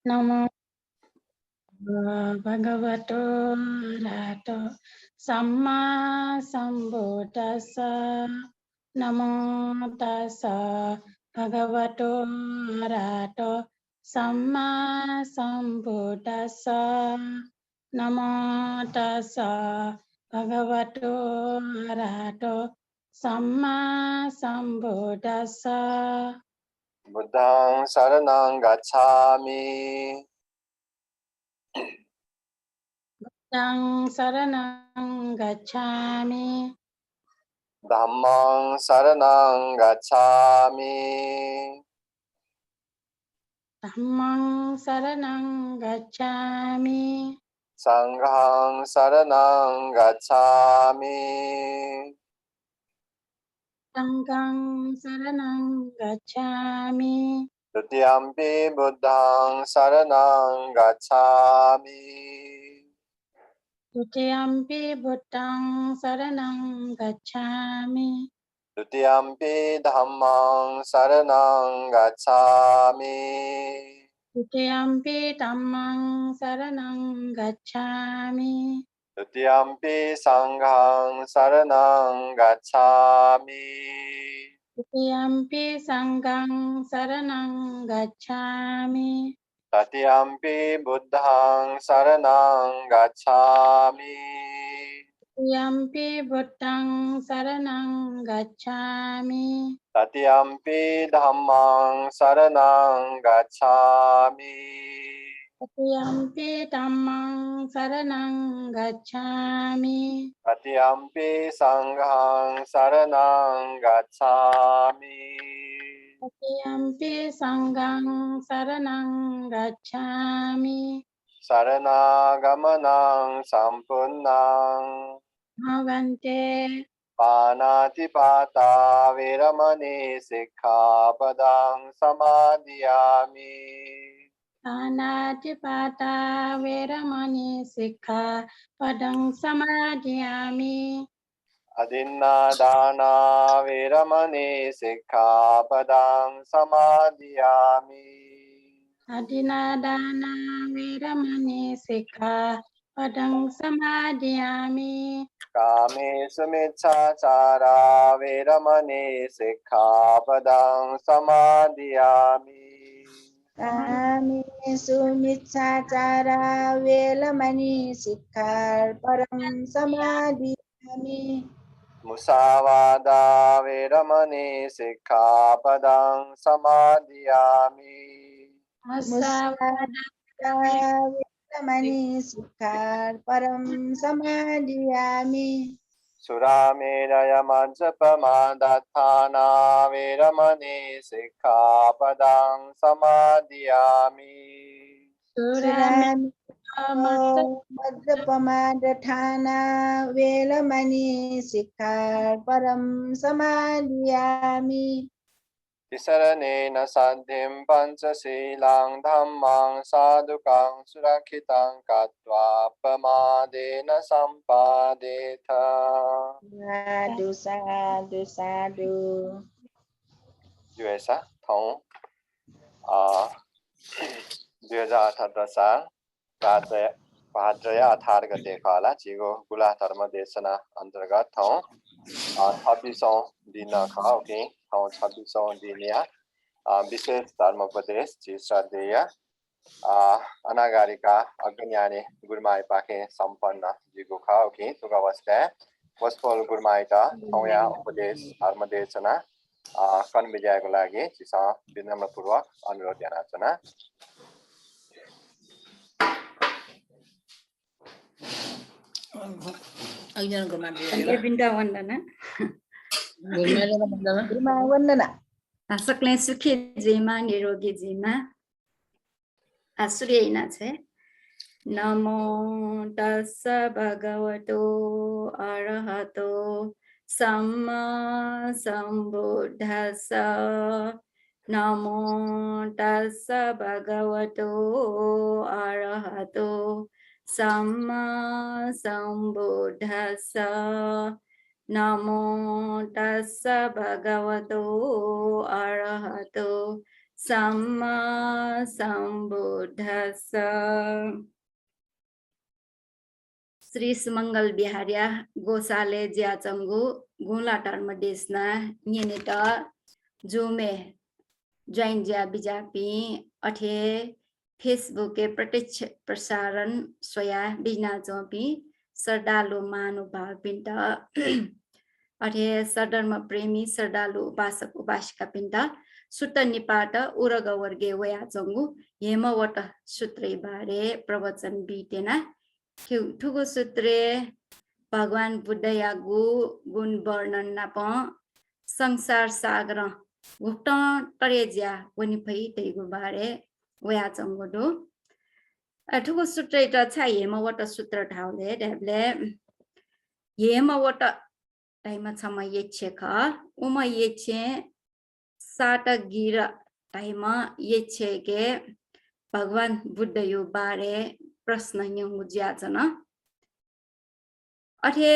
Namo Bhagavato Arahato Samma Sambuddhassa. Namo Tassa Bhagavato Arahato Samma Sambuddhassa. Namo Tassa Bhagavato Arahato Samma Sambuddhassa. Buddhang saranang gacchami. Buddhang saranang gacchami. Dhammang saranang gacchami. Dhammang saranang gacchami. Sanghang saranang gacchami. Sanghang saranang gacchami. Dutiyampi buddhang saranang gacchami. Dutiyampi buddhang saranang gacchami. Dutiyampi dhammang saranang gacchami. Dutiyampi dhammang saranang gacchami. Dutiyampi sanghang saranang gacchami. Dutiyampi sanghang saranang gacchami. Tatiyampi buddhang saranang gacchami. Dutiyampi buddhang saranang gacchami. Tatiyampi dhammang saranang gacchami. Tatiyampi dhammang saranang gacchami. Tatiyampi sanghang saranang gacchami. Tatiyampi sanghang saranang gacchami. Sarana-gamanang sampunnang Bhavante panatipata veramani sikkhapadang samadhiyami. Panatipata veramani sikkhapadang samadhiyami. Adinna-dana veramani sikkhapadang samadhiyami. Adinadana veramani sikkhapadang samadhiyami. Kamesu miccacara veramani sikkhapadang samadhiyami. Kamesu miccacara velamani sikkhapadang samadhiyami. Musavada veramani sikkhapadang samadhiyami. Musavada veramani sikkhapadang samadhiyami. Surameraya majjapamadattana veramani sikkhapadang samadhiyami. Majjapamadatthana velamani sikkhapadang samadhiyami. Tisaranena saddhim panchasilang dhammang sadhukang surakhitang katva pamadena sampadetha. Sadhu, sadhu, sadhu. Như vậy sao? Thông 2018 साल भाद्रय 18 गतेको होला जिगो गुला धर्म देशना अन्तर्गत ठाउँ 26औं दिन okay ठाउँ 26औं दिन विशेष धर्मोपदेश श्रद्धेय अनागारिका अज्ञानी गुरुमाई पाखे सम्पन्न जिगो खा ओके तुक अवस्था वस्पोल गुरुमाई त ठाउँया उपदेश धर्मदेशना कन विजयको लागि चिसा विनम्रपूर्वक अनुरोध जनाउँछन्। Sakle sukhi jima nirogi jima asuri ina છે. Namo tassa bhagavato arahato samma sambuddhassa. Namo tassa bhagavato arahato samma sambuddhassa. Namo tassa bhagavato arahato Samma Sambuddhassa. Sri Sumangal Biharya Gosale Jiachanggu Gula Dharma Desna Nyenita Jume Jain Jia Bijapi Athe Facebook के प्रत्यक्ष प्रसारण स्वया बिना जोपी श्रद्धालु महानुभाव पिण्ड अथे सधर्म प्रेमी श्रद्धालु उपासक उपासिका पिण्ड सुत्त निपात उरग वर्गे वया जंगु हेमवट सूत्रै बारे प्रवचन बितेना ठुगु सूत्रे भगवान बुद्ध यागु गुण वर्णन नाप संसार सागर गुप्त तरेज्या वनि भई तेगु बारे वया जंगु ठुगु सूत्रै त छ हेमवट सूत्र ठाउले देबले हेमवट टाइम छम येछेख उम येछे सात गिर टाइम येछेके भगवान बुद्ध यो बारे प्रश्न यंगु ज्याचन अथे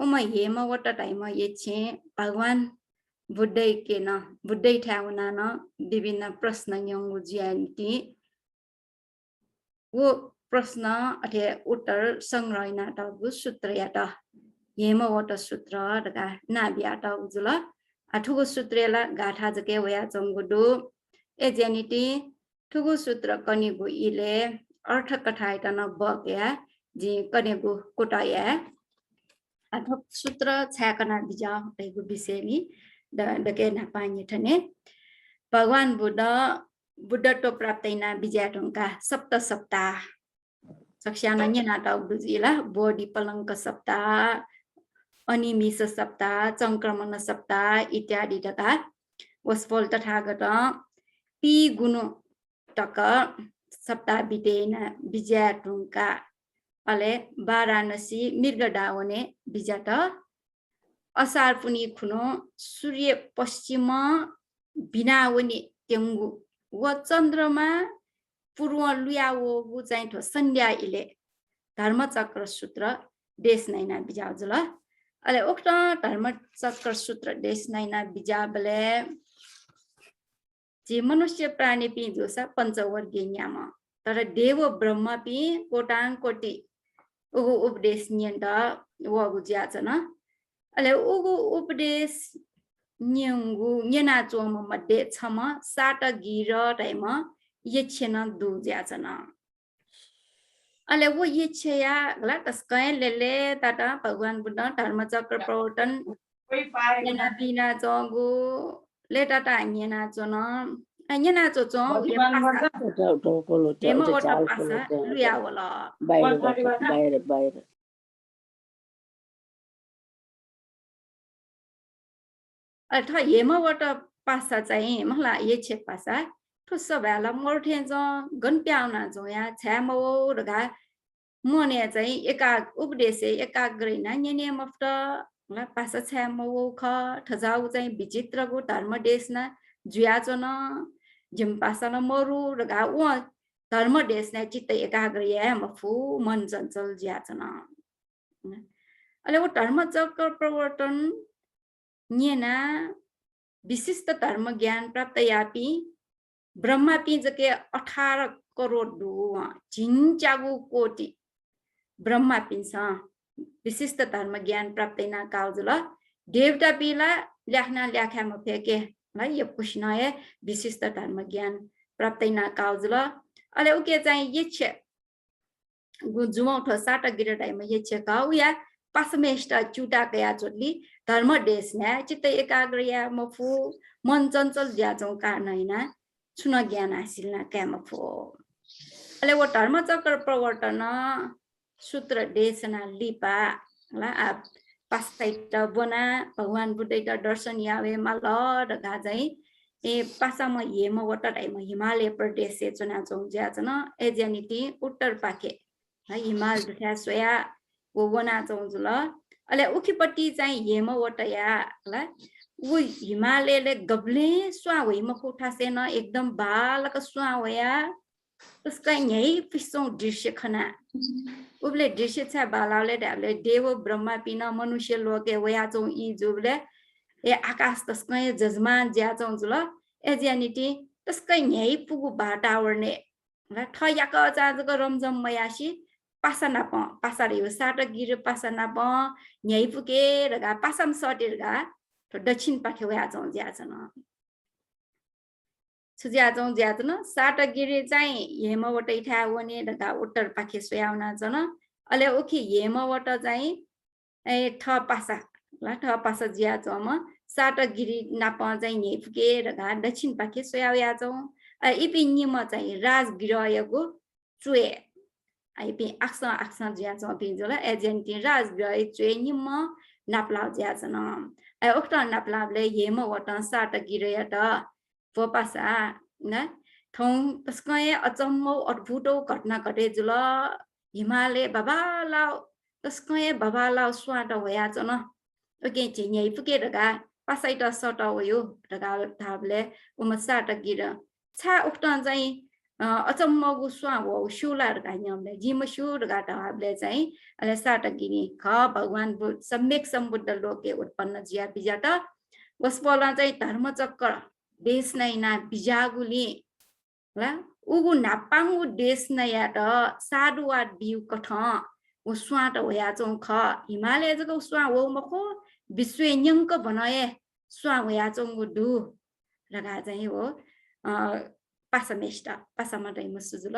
उम हेमवट टाइम येछे भगवान बुद्धै के न बुद्धै ठाउना न विभिन्न प्रश्न यंगु ज्यान्ति वो प्रश्न अथे उत्तर संग्रह नाटक सूत्र यात हेमवट सूत्र दगा नाबियात उजुल ठुगु सूत्रेला गाथा जके वया जंगुदु एजेनिटी ठुगु सूत्र कनिगु इले अर्थ कथायत न बक्या जी कनिगु कोटाया अथवा सूत्र छाकना बिजा तेगु विषयनी दके नापानी थने भगवान बुद्धत्व प्राप्तिना बिजाटंका सप्त सप्ताह सक्षाना नाटक बुझिला बोडी पलंक सप्ताह अनिमिष सप्ताह संक्रमण सप्ताह इत्यादि तथा वसफल तथागत पी गुण तक सप्ताह बितेना बिजाटंका अले वाराणसी मृगडावने बिजाट असार पुनि खुनो सूर्य पश्चिम बिनावने तेंगु व चन्द्रमा पूर्व लुयावो चाहिँ ठो संध्या इले धर्मचक्र सूत्र देश नैना बिजाजुल अले उक्त धर्मचक्र सूत्र देश नैना बिजाबले जे मनुष्य प्राणी पि जोसा पंचवर्गीय न्याम तर देव ब्रह्म पि कोटाङ कोटी उगु उपदेश नियन्त वगु ज्याचन अले उगु उपदेश न्यंगु न्यना चोम मध्ये छम सात गिर टाइम येछेन दु ज्याचन अले वो येछया गला तस्कय लेले ताता भगवान बुद्ध धर्मचक्र प्रवर्तन न्यना बिना जगु लेटाटा न्यना चोन न्यना चो चो हेमवट पासा लुयावला बाहिर अथवा हेमवट पासा चाहिँ मला येछे पासा ठुस भ्याला मोर्थे ज गन्प्याउना जो या छ्यामो रगा मोने चाहिँ एका उपदेश एकाग्रैना न्यने मफ्ट ला पासा छ्यामो ख ठजाउ चाहिँ विचित्रको धर्म देशना जुयाचन जिम पासा मरु रगा व धर्म देशना चित्त एकाग्र या मफु मन चञ्चल ज्याचन अले वो धर्मचक्र प्रवर्तन न्यना विशिष्ट धर्म ज्ञान प्राप्त यापी ब्रह्मा पि जके 18 करोड दु झिन्चागु कोटी ब्रह्मा पिन्छ विशिष्ट धर्म ज्ञान प्राप्त ना काउजुल देवता पिला ल्याखना ल्याखामा फेके ल यो पुष्णय विशिष्ट धर्म ज्ञान प्राप्त ना काउजुल अले उके चाहिँ येछे गुजुमौ ठ साट गिरटाइमा येछे काउ या पासमेष्ट चुटा कया चोटली धर्म देश न चित्त एकाग्र या मफु मन चञ्चल ज्याचौ कारण हैन छुन ज्ञान हासिल न क्यामफो अले वो धर्मचक्र प्रवर्तन सूत्र देशना लिपा ला पास्ताइट बना भगवान बुद्धैका दर्शन यावे माल ढका चाहिँ ए पासाम हेमवट टाइम हिमालय प्रदेश चुना चौ ज्याचन एजेनिटी उत्तर पाके हिमाल दुथा सोया वो वना चौजुल अले उखिपट्टि चाहिँ हेमवट या ला वो हिमालयले गब्ले स्वा हिम कोठासेन एकदम बालक स्वा होया उसका यही पिसौ दृश्य खना उबले दृश्य छ बालाले ढाले देव ब्रह्मा पिना मनुष्य लोके वया चौ ई जुबले ए आकाश तस्कै जजमान ज्या चौ जुल एजेनिटी त्यसकै nhảy पुगु बाटावर्ने ल ठयाक जाजको रमजम मयासी पासना प पासारियो साट गिर पासना प nhảy पुगे रगा पासम सटेर गा दक्षिण पाखे वया जौ ज्याजन सुज्या जौ ज्याजन साट गिर चाहिँ हेमवट इठा वने रगा उत्तर पाखे सोयाउना जन अले ओखि हेमवट चाहिँ ए ठ पासा ल ठ पासा ज्या जम साट गिरी नाप चाहिँ nhảy पुगे रगा दक्षिण पाखे सोयाउया जौ इपि निम चाहिँ राजगृहको चुए आइपि आक्सा आक्सा ज्या जौ पिजला एजेन्टी राजगृह चुए निम नाप्लाउ ज्या जन ओक्ट नाप्लाउले हेमवट साट गिरयट फोपासा न थौ तस्कय अचम्मो अद्भुतो घटना घटे जुल हिमालय बाबालाउ तस्कय बाबालाउ स्वाट होया जन ओके चाहिँ nhảy पुगे रगा पासाइट सट होयो रगा थाबले उम साट गिर छा उक्टन चाहिँ अचम्मगु स्वा हो सुलार गान्यमले जिमसुर गाटाबले चाहिँ अले साट गिनी ख भगवान बुद्ध सम्यक सम्बुद्ध लोके उत्पन्न जिया बिजाट वस्पला चाहिँ धर्मचक्र देश नै ना बिजागुली ल उगु नापाङु देश नै याट साडुवाट बिउ कठ उ स्वाट होया चौ ख हिमालय जको स्वा हो मखो विश्व न्यंक बनाए स्वा होया चौ दु रगा चाहिँ हो पासमेष्टा पासामा दैम सुजुल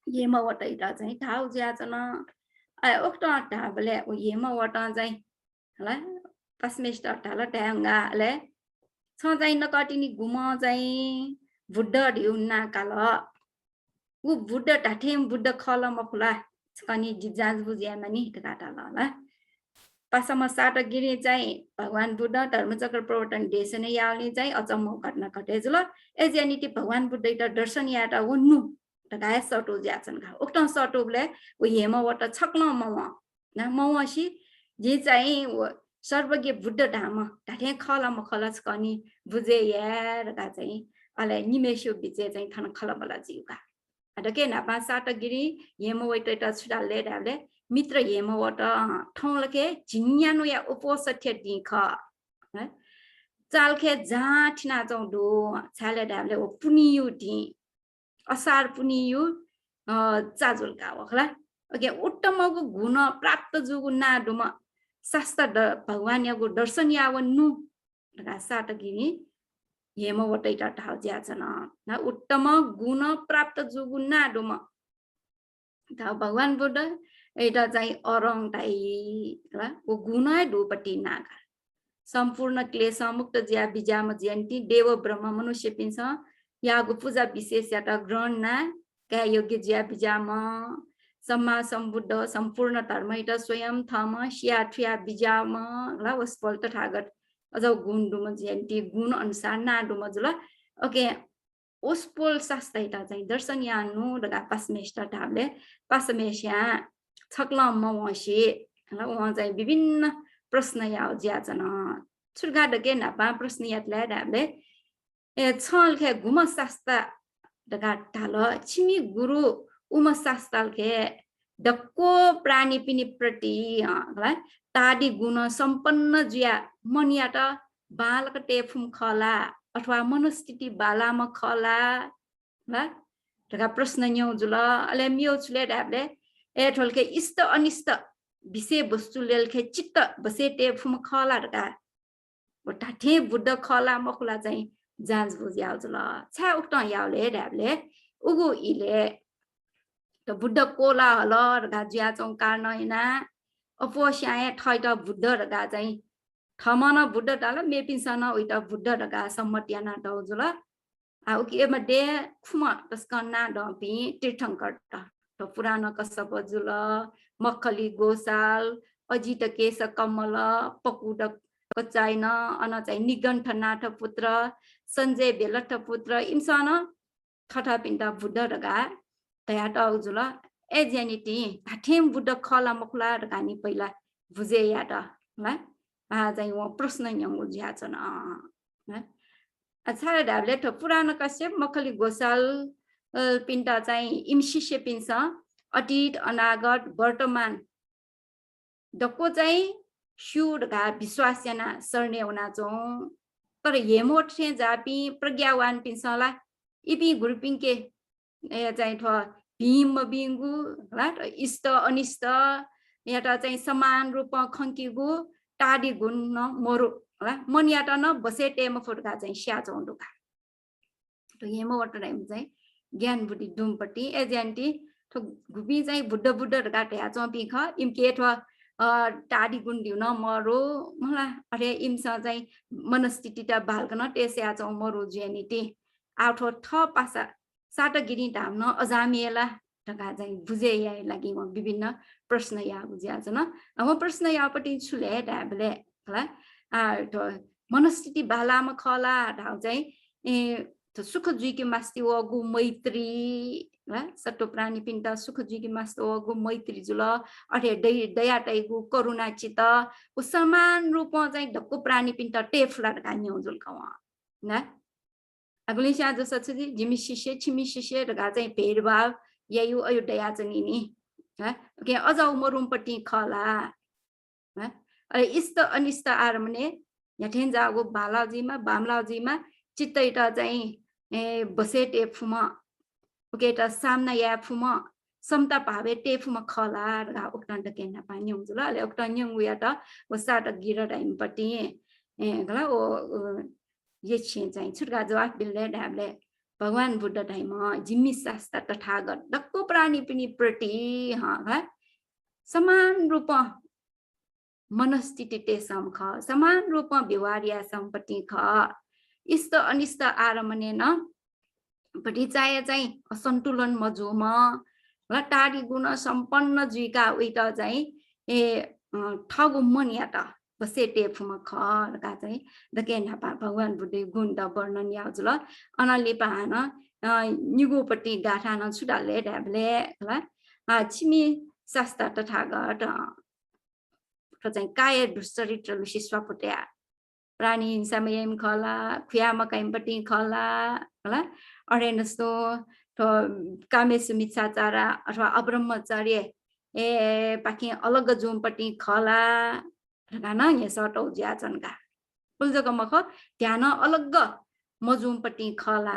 हेमवट इटा चाहिँ थाउ ज्याजन ओक्ट ढाबले उ हेमवट चाहिँ ल पासमेष्टा ढाल ट्याङ्गा ले छ चाहिँ नकटिनी गुम चाहिँ बुद्ध ढिउना काल उ बुद्ध ढाठेम बुद्ध खल मखुला कनी जिजाज बुझ्यामा नि काटा ल पासामा साट गिरी चाहिँ भगवान बुद्ध धर्मचक्र प्रवर्तन देशने याउने चाहिँ अचम्म घटना घटे जुल एजेनिटी भगवान बुद्ध इटा दर्शन याटा वन्नु ढगाय सटो ज्याछन् घा उक्त सटोले उ हेमवट छक्न मव न मवसी जे चाहिँ सर्वज्ञ बुद्ध धाम ढाठे खला मखलच कनी बुझे यार गा चाहिँ अले निमेशो बिचे चाहिँ थन खलबला जिउका अडके नापा साट गिरी हेमवट इटा छुडाले ढाले मित्र हेमवट ठौलके झिन्यानु या उपोसठ्य दिख चालखे जाठिना चौडो छाले ढाबले ओ पुनियु दि असार पुनियु चाजुलका वखला ओके उत्तमको गुण प्राप्त जुगु नाडुम शास्त्र भगवान यागु दर्शन यावन्नु ढगा साट गिनी हेमवट इटा ठाउ ज्याछन न उत्तम गुण प्राप्त जुगु नाडुम ता भगवान बुद्ध एटा चाहिँ अरङ ताई ल ओ गुणै दुपट्टि नागा सम्पूर्ण क्लेश मुक्त ज्या बिजाम ज्यान्ति देव ब्रह्म मनुष्य पिन्छ यागु पूजा विशेष याटा ग्रहण ना क्या योग्य ज्या बिजाम सम्मा सम्बुद्ध सम्पूर्ण धर्म इटा स्वयं थम स्या ठ्या बिजाम ल वस्पल तथागत अझ गुण डुम ज्यान्ति गुण अनुसार ना डुम जुल ओके ओस्पोल शास्त्र इटा चाहिँ दर्शन यानु दगा पासमेष्टा ढाबले पासमेष्या छक्ला मवसी ल उहाँ चाहिँ विभिन्न प्रश्न याउ ज्याचन छुर्गा डके नापा प्रश्न यातले ढाबले ए छलखे गुम शास्त्र दगा ढाल छिमी गुरु उम शास्त्रलखे डक्को प्राणी पिनि प्रति ल ताडी गुण सम्पन्न ज्या मनियाट बालक टेफुम खला अथवा मनस्थिति बालाम खला ल दगा प्रश्न न्यौ जुल अले मियो छुले ढाबले ए ठोलके इष्ट अनिष्ट विषय वस्तु लेलखे चित्त बसे टेफुम खला ढगा वटा ठे बुद्ध खला मखुला चाहिँ जाँच बुझ्याउ जुल छा उक्त याउले ढाबले उगु इले त बुद्ध कोला हल ढगा ज्या चौ कार्नैना अपोस्याए ठैट बुद्ध ढगा चाहिँ ठमन बुद्ध डाल मेपिसन उइटा बुद्ध ढगा सम्मट्याना डौ जुल आ उके मध्ये खुम तस्कना डपि तीर्थंकर त पुराण कसप जुल मक्खली गोसाल अजित केश कमल पकुड कचाइन अन चाहिँ निगण्ठनाथ पुत्र सञ्जय बेलठ पुत्र इमसन ठठा पिण्डा बुद्ध ढगा तया डौ जुल एजेनिटी ढाठेम बुद्ध खला मखुला ढगानी पहिला बुझे याट ल आ चाहिँ व प्रश्न न्यौ ज्याचन अच्छा ढाबले ठ पुराण कश्यप मखली गोसाल पिण्डा चाहिँ इमशिष्य पिन्छ अतीत अनागत वर्तमान डक्को चाहिँ सुर घा विश्वासजना सर्ने हुना चौ तर हेमो ठे जापी प्रज्ञावान पिसला इपी ग्रुपिङ के चाहिँ ठ भीम बिङ्गु ल इष्ट अनिष्ट यहाँ चाहिँ समान रूप खङ्कीगु टाडी गुण न मोरो ल मन यात न बसे टेम फोटका चाहिँ स्या चौंडुका तो हेमो वट चाहिँ ज्ञान बुद्धि डुमपट्टि एजेन्टी तो गुबी चाहिँ बुद्ध बुद्ध गाटे या चौपी ख इमके ठ टाडी गुण दिउ न मरो मलाई अरे इमसा चाहिँ मनस्थिति त बालकन टेस्या चौ मरो जेनिटी आठो थ पासा साटगिरी धाम न अजामिएला टका चाहिँ बुझे या लागि म विभिन्न प्रश्न या बुझ्या छ न म प्रश्न यापट्टि छुले ढाबले होला मनस्थिति बालामा खला ढाउ चाहिँ सुख जुइकी मास्ति वगु मैत्री ल सट्टो प्राणी पिण्ड सुख जुइकी मास्ति वगु मैत्री जुल अठे दया टाइगु करुणा चित उ समान रूप चाहिँ ढक्को प्राणी पिण्ड टेफला गान्यौ जुल कवा न अगले स्या जसो छ जिमी शिष्य छिमी शिष्य ढगा चाहिँ भेदभाव ययु अयोध्या चाहिँ नि ह के अझ उमरुमपट्टि खला ह अरे इष्ट अनिष्ट आरमने यठेन जागो बालाजीमा बामलाजीमा चित्तैटा चाहिँ बसे टेफुमा ओकेटा सामना या फुमा समता पावे टेफुमा खला र उक्तन केना पानी हुन्छ ल अले उक्तन यङ उया त वसाट गिर टाइम पट्टि गला ओ ये चाहिँ छुटका जवाफ बिल्ले ढाबले भगवान बुद्ध टाइम जिम्मी शास्त्र तथागत डक्को प्राणी पनि प्रति समान रूप मनस्थिति तेसम ख समान रूप व्यवहारिया सम्पत्ति ख इष्ट अनिष्ट आरमने न पटिचाय चाहिँ असन्तुलन मजुमा ल टाडी गुण सम्पन्न जुइका उइट चाहिँ ठगु मन या त बसे टेफुमा खरका चाहिँ दके नापा भगवान बुद्धि गुण त वर्णन याउजुल अनले पाहन निगोपट्टि गाठा न छुडाले ढाबले ल छिमी शास्त्र तथागत चाहिँ काय दुश्चरित्र लुसी स्वपुट्या प्राणी हिंसामयम खला खुयामकाइमपट्टि खला होला अडेनस्तो कामेसु मिच्छाचारा अथवा अब्रह्मचर्य पाखी अलग जुमपट्टि खला गान यहाँ सटौ ज्याचनका पुल्जको मख ध्यान अलग मजुमपट्टि खला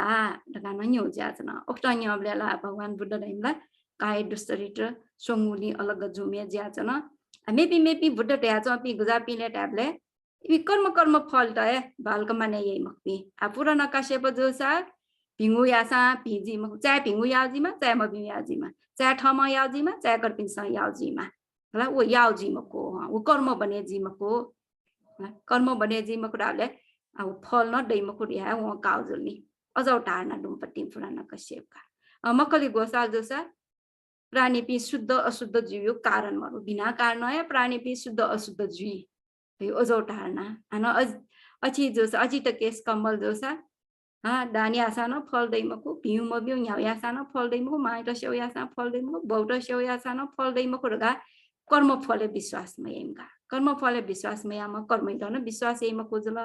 गान न्यौ ज्याचन उक्तन्य अब्लेला भगवान बुद्ध दैमला काय दुश्चरित्र सोंगुली अलग जुमे ज्याचन मेपी बुद्ध ट्याच पि गुजापिले ट्याबले कर्म कर्म फल त बालक माने यही मक्पी आ पुराना काश्यप जोसा भिंगु यासा भिजी म चाहे भिंगु याजीमा चाहे म भिंगु याजीमा चाहे ठमा याजीमा चाहे कर्पिनसा याजीमा होला वो याजी मको वो कर्म बने जीमको कर्म बने जीमको डाले अब फल न दैमको रिहा वो काउजली अझौ टार्ना डुमपट्टि पुराना काश्यपका मकली गोसा जोसा प्राणी पि शुद्ध अशुद्ध जीव कारण मरु बिना कारण है प्राणी पि शुद्ध अशुद्ध जीव अझौ टार्ना हन अची जोसा अची त केस कम्बल जोसा दानी आसा न फल दैमको भिउ म बिउ न्याउ यासा न फल दैमको माइट सेउ यासा फल दैमको बौट सेउ यासा न फल दैमको रगा कर्म फले विश्वास मयमका कर्म फले विश्वास मयमा कर्म न विश्वास एम खोजल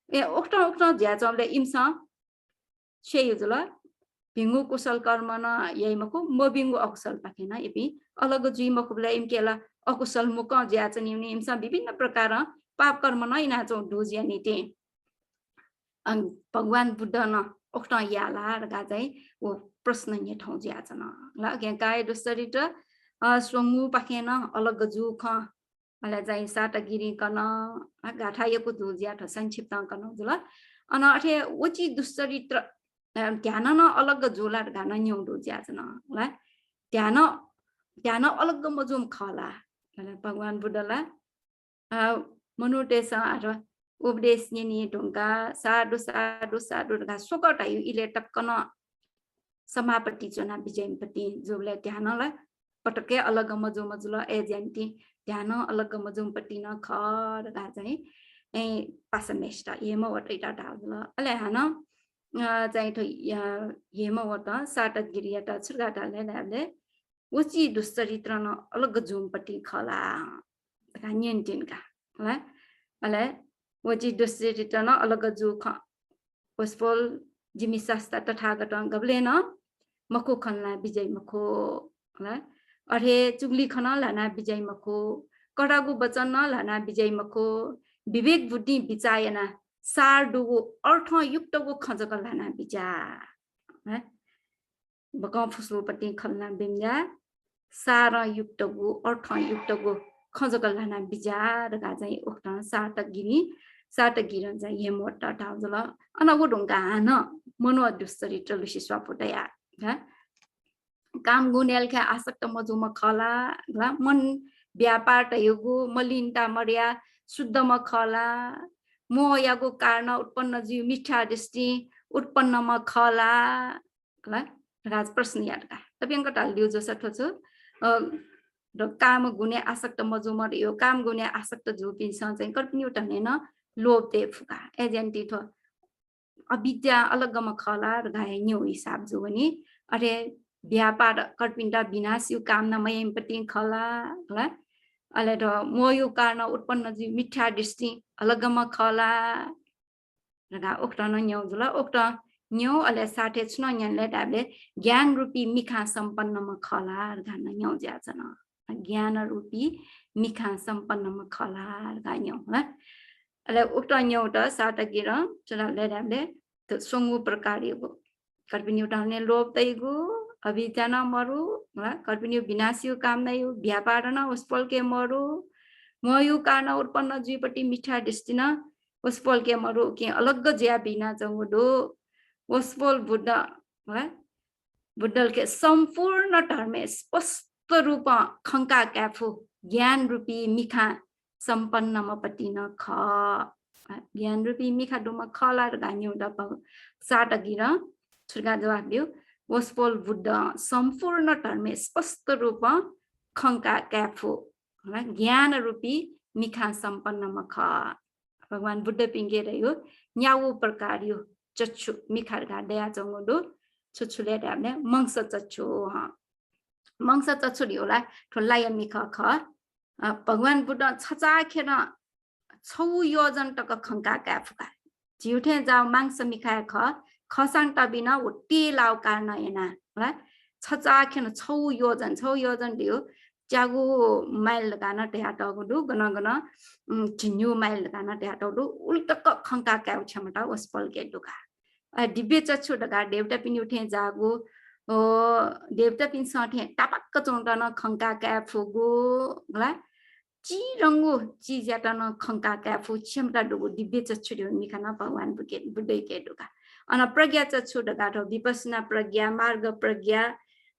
ए उक्त ज्याचले इमसा सेयु जुल भिंगु कुशल कर्म न यमको म बिंगु अकुशल पाखेन एपि अलग जीमको बला इमकेला अकुशल मुक ज्याचनि इमसा विभिन्न प्रकार पाप कर्म न इनाचो ढुजियानिते भगवान बुद्ध न उक्त याला रगा चाहिँ वो प्रश्न ने ठाउँ ज्याचन ल के काय दुश्चरित्र सोंगु पाखेन अलग जु ख अले चाहिँ साटगिरी कन गाठायको धुजिया ठ संक्षिप्त कन जुल अन अठे उची दुश्चरित्र ध्यान न अलग जुला गान न्यौ धुजियाचन ल ध्यान अलग मजुम खला भगवान बुद्धला मनुटेस अथवा उपदेश नि ढुङ्गा साडु साडु साडु ढुङ्गा सोकट आयु इले टक्कन समापट्टि चुना विजयपट्टि जोले ध्यानलाई पटक्कै अलग मजु मजुल एजेन्टी ध्यान अलग मजुमपट्टि न खर गा चाहिँ पासमेष्ट हेमवट इटा ढाल अले हान चाहिँ थ हेमवट साटगिरियाटा छुर्गाटाले नाले उची दुश्चरित्र न अलग जुमपट्टि खला नियन्त्रणका ल अले वची दुश्चरित्र न अलग जु ख पुष्पल जिमी शास्त्र तथागत गबले न मखो खन्ला विजय मखो ल अरे चुगली खन लाना विजय मखो कडागु वचन न लाना विजय मखो विवेक बुद्धि विचायना सारडुगु अर्थ युक्तगु खजक लाना बिजा है बगा फुसुपट्टि खल्ना बिम्या सारा युक्तगु अर्थ युक्तगु खजक लाना बिजा रगा चाहिँ उक्ता सातगिरी सातगिरन चाहिँ हेमवट्टा ठाउजला अनगु ढुङ्गा हान मनो दुस्तरी टलुसी स्वापुटया है काम गुनेलका आसक्त मजुम खला मन व्यापार तयुगु मलिनता मर्या शुद्धमा खला मोहयागु कारण उत्पन्न जीव मिठा दृष्टि उत्पन्नमा खला राज प्रश्न यारका तपाईंको टाल्दियो जसो ठोछु र काम गुने आसक्त मजुमर यो काम गुने आसक्त जुपिन्छ चाहिँ कल्पनी उठा हैन लोभ ते फुका एजेन्टी थो अविद्या अलगमा खला र गाय न्यू हिसाब जो भने अरे व्यापार कल्पिन्दा विनाश यो कामना मयमपति खला ल अले र मोयो कारण उत्पन्न जी मिठा दृष्टि अलगमा खला र गा उक्तन न्यू जुला उक्त न्यू अले साथे छन न्याले दाबले ज्ञान रूपी मिखा सम्पन्नमा खला र गान न्यू ज्याचन ज्ञान रूपी मिखा सम्पन्नमा खला र गा न्यू ल अले उक्त न्यू त सातगिर चलाले दाबले त संगु प्रकारको कल्पिनी उठाउने लोभ तैगु अभिज्ञान मरु कल्पिनी विनाशियो कामना यो व्यापार न उसपल के मरु मयु कारण उत्पन्न जीवपट्टि मिठा दृष्टिन उसपल के मरु के अलग ज्या बिना जंगुडो उसपल बुद्ध बुद्धल के संपूर्ण धर्म स्पष्ट रूप खंका क्याफु ज्ञान रूपी मिखा सम्पन्नमा पट्टि न ख ज्ञान रूपी मिखा डोमा खला गान्यौ द सातगिर छुर्गा जवाब दियो वस्पोल बुद्ध संपूर्ण धर्म स्पष्ट रूप खंका क्याफु ज्ञान रूपी मिखा सम्पन्नमा ख भगवान बुद्ध पिंगे रह्यो न्याउ प्रकार यो चच्छु मिखा गाडया जंगुडो छुछुले दाबले मंस चच्छु मंस चच्छु दियोला ठोलाय मिखा ख भगवान बुद्ध छचाखेन 6 योजन तक खंका क्याफुका जिउठे जाउ मांस मिखा ख खसाङ तबिना उट्टी लाउ कारण एना ल छचाखेन 6 योजन दियो जागु माइल गाना ट्याटगु गन गन झिन्यु माइल गाना ट्याटगु उल्टक खंका क्याउ क्षमता वस्पल के दुका दिव्य चच्छु दगा देवता पिनि उठे जागु ओ देवता पिन सठे टापक्क चोंटन खंका क्याफुगु ल ची रंगु ची ज्याटन खंका क्याफु क्षमता दुगु दिव्य चच्छु दियो निखाना भगवान बुद्धै के दुका अन प्रज्ञा चच्छु दगा थ विपස්සना प्रज्ञा मार्ग प्रज्ञा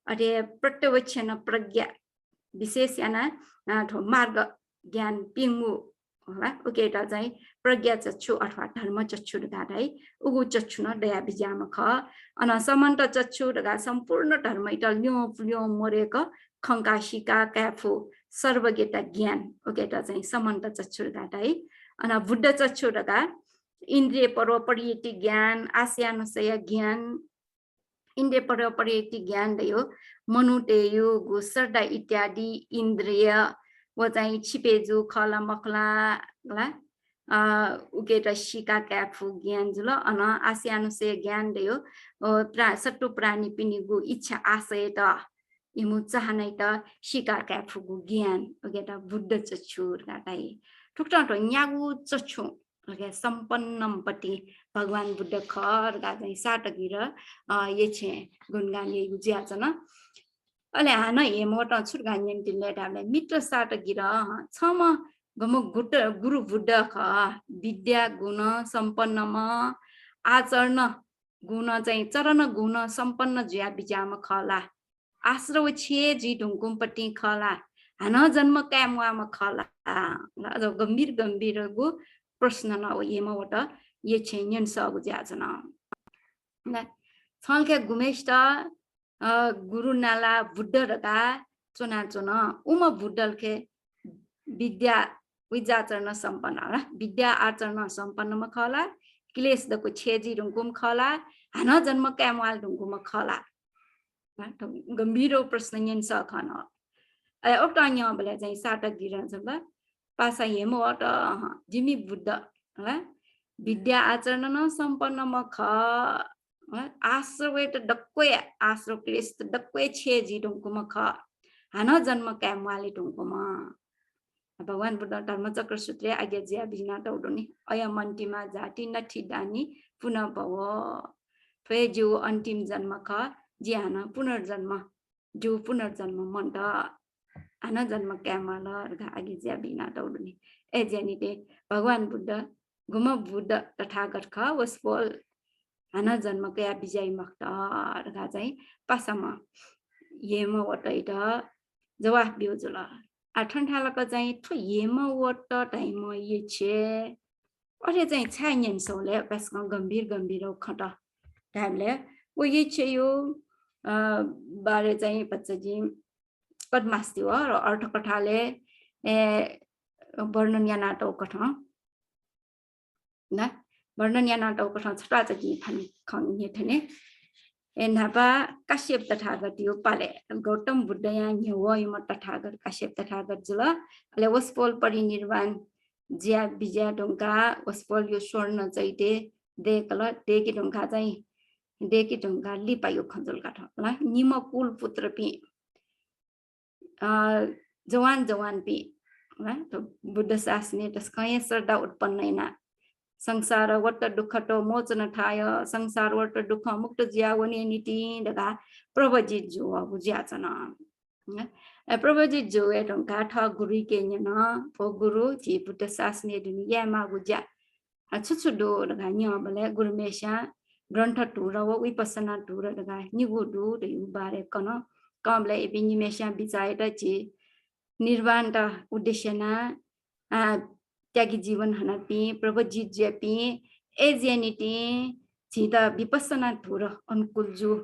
अरे प्रत्यवच्छन प्रज्ञा विशेष याना ठो मार्ग ज्ञान पिंगु होला ओके त चाहिँ प्रज्ञा चच्छु अथवा धर्म चच्छु दगा उगु चच्छु न दया बिजाम ख अन समन्त चच्छु दगा सम्पूर्ण धर्म इट ल्यो मोरेक खंका शिका क्याफु सर्वज्ञता ज्ञान ओके त चाहिँ समन्त चच्छु दगा अन बुद्ध चच्छु दगा इन्द्रिय परोपरियति ज्ञान आस्यानुसय ज्ञान इन्द्रिय परोपरियति ज्ञान दयो मनुतेयु गुसर्दा इत्यादि इन्द्रिय वो चाहिँ छिपेजु खला मखला ला उकेटा शिका क्याफु ज्ञान जुल अन आस्यानुसय ज्ञान दयो सट्टु प्राणी पिनिगु इच्छा आशय त इमु चाहनै त शिका क्याफुगु ज्ञान उकेटा बुद्ध चच्छु गाटाइ ठुक्टा त न्यागु चच्छु ओके सम्पन्नमपट्टि भगवान बुद्ध खर गाजै साटगिर ये छे गुणगान ये गुज्याचन अले हान हेमोट छुर्गान्यन तिले डाले मित्र साटगिर छम गम गुरु बुद्ध ख विद्या गुण सम्पन्नम आचरण गुण चाहिँ चरण गुण सम्पन्न ज्या बिजाम खला आश्रव छे जी ढुङ्कुमपट्टि खला हान जन्म क्यामुआमा खला अझ गम्भीर गु प्रश्न न हो हेमवट ये छेन्यन सगु ज्याचन छलके गुमेष्ट गुरु नाला बुद्ध रगा चुना उम बुद्धल के विद्या विद्याचरण सम्पन्न विद्या आचरण सम्पन्नमा खला क्लेश दको छेजी ढुङ्कुम खला हान जन्म क्यामवाल ढुङ्कुम खला गम्भीर प्रश्न यन स खन ओक्टान्य बले चाहिँ साटक गिरन सब पासा हेमवट जिमी बुद्ध विद्या आचरण न सम्पन्नमा ख आश्रवेट डक्कै आश्रव क्लेश डक्कै छेजी ढुङ्कुम ख हान जन्म क्यामवाले ढुङ्कुम भगवान बुद्ध धर्मचक्र सूत्र आज्ञा ज्या बिना दौडने अयमन्तीमा जाति नठी दानी पुनः भव फे जो अन्तिम जन्म ख ज्यान पुनर्जन्म जो पुनर्जन्म मन्द आना जन्म क्यामल आगे ज्या बिना दौडने ए ज्यानिते भगवान बुद्ध गुम बुद्ध तथागत ख वसपोल आना जन्म क्या विजय मक्त चाहिँ पासामा येम वटैट जवाफ बिउजुल ठन्ठालको चाहिँ ठो येम वट टाइम ये छे अरे चाहिँ छाइनेन सोले पेस्क गम्भीर गम्भीर खट टाइमले वो ये छे यो बारे चाहिँ बच्चाजी पद्मास्ति हो र अर्थ कथाले वर्णन या नाटक कथा न वर्णन या नाटक कथा छटा चाहिँ थानी खंगे थने एनापा काश्यप तथागत यो पाले गौतम बुद्ध या न्यव यम तथागत काश्यप तथागत जुल अले वसपोल परिनिर्वाण ज्या विजय ढुङ्गा वसपोल यो स्वर्ण चैते देखल देकी ढुङ्गा चाहिँ देकी ढुङ्गा लिपायो खञ्जल काठ ल निम कुल पुत्र पि जवान जवान पि ल बुद्ध शासने तस्कय श्रद्धा उत्पन्नैना संसार वट दुःखटो मोचन ठाय संसार वट दुःख मुक्त ज्यावने नीति दगा प्रभजित जो बुझ्याचन प्रभजित जो ढुङ्गा ठ गुरु के न पो गुरु जी बुद्ध शासने दुनिया मा बुझ्या छुछुडो दगा न्य बले गुरुमेशा ग्रन्थ टुर व विपसना टुर दगा निगु दु द बारे कन कमले बिनिमेशा बिचाएर छि निर्वाण त उद्देश्यना त्यागी जीवन हनापी प्रभजित जेपी एजेनिटी छित विपसना टुर अनुकूल जो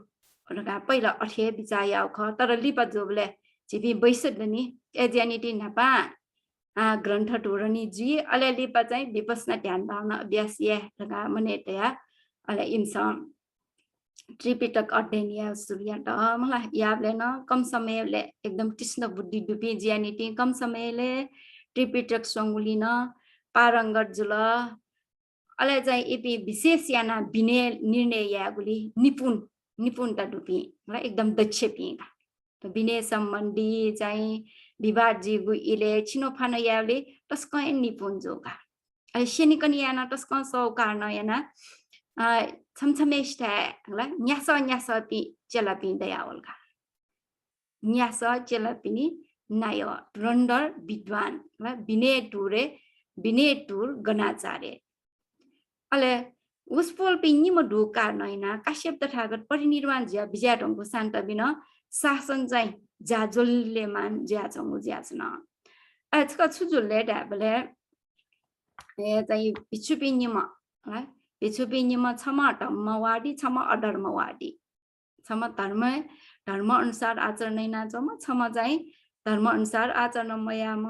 रगा पहिला अठे बिचाया ख तर लिपा जोबले छिपी बैसदनी एजेनिटी नपा ग्रन्थ टुरनी जी अले लिपा चाहिँ विपसना ध्यान भावना अभ्यास या रगा मने तया अले इन्सा त्रिपिटक अध्ययन या सूर्य त मलाई याबले न कम समयले एकदम कृष्ण बुद्धि डुबी ज्यानिटी कम समयले त्रिपिटक संगुलिन पारंगत जुल अले चाहिँ इपि विशेष याना बिने निर्णय यागुली निपुण निपुणता डुबी मलाई एकदम दक्ष पिगा त बिने सम्बन्धी चाहिँ विवाद जीगु इले छिनो फानो याले तस्क निपुण जोगा अले शेनिकन याना तस्क सौ कारण याना छमछमेष्ट ल न्यास न्यास पि चलापि दयावलका न्यास चलापिनी नाय रन्डर विद्वान ल बिने टुर गणाचार्य अले उसपोल पिन्नी म ढु कारण काश्यप तथागत परिनिर्वाण ज्या विजय ढङ्गको शान्त बिन शासन चाहिँ जाजोलले मान ज्या छौ ज्या छन आजका छुजुलले ढाबले ए चाहिँ पिछुपिन्नी म ल पिछुपिन्नी म छम धर्मवादी छम अधर्मवादी छम धर्म अनुसार आचरण नाचम छम चाहिँ धर्म अनुसार आचरण मयाम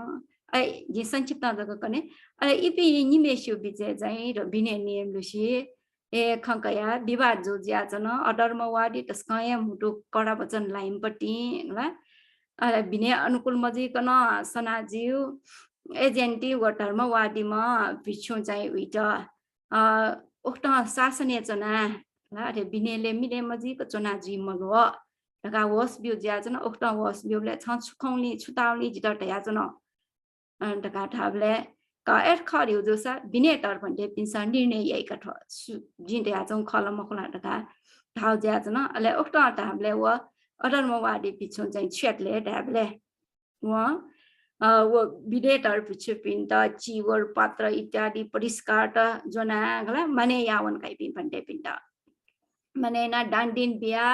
ये संक्षिप्त जगह कने अरे इपि निमेशु विजय चाहिँ र बिने नियम लुसी ए खंकया विवाद जो ज्याचन अधर्मवादी तस्कया मुटु कडा वचन लाइमपट्टि ल अरे बिने अनुकूल मजिकन सनाजिउ एजेन्टी व धर्मवादी म पिछु चाहिँ उइट उक्त शासनीय चना ल अरे बिनेले मिले मजिक चना जी मगव लगा वस बिउ ज्याचन उक्त वस बिउले छ छुखौली छुताउली जित तयाचन दगा थाबले का एट खरिउ जोसा बिनेटर भन्ने पिन्छ निर्णय यैका ठ जिन्ते आजौ खलम खला दगा थाउ ज्याचन अले उक्त थाबले व अधर्मवादी पिछु चाहिँ छेटले थाबले व बिनेटर पिछु पिन्त चिवर पात्र इत्यादि परिष्कार त जना गला माने यावन काइ पिन भन्ने पिन्त माने ना डान्डिन बिया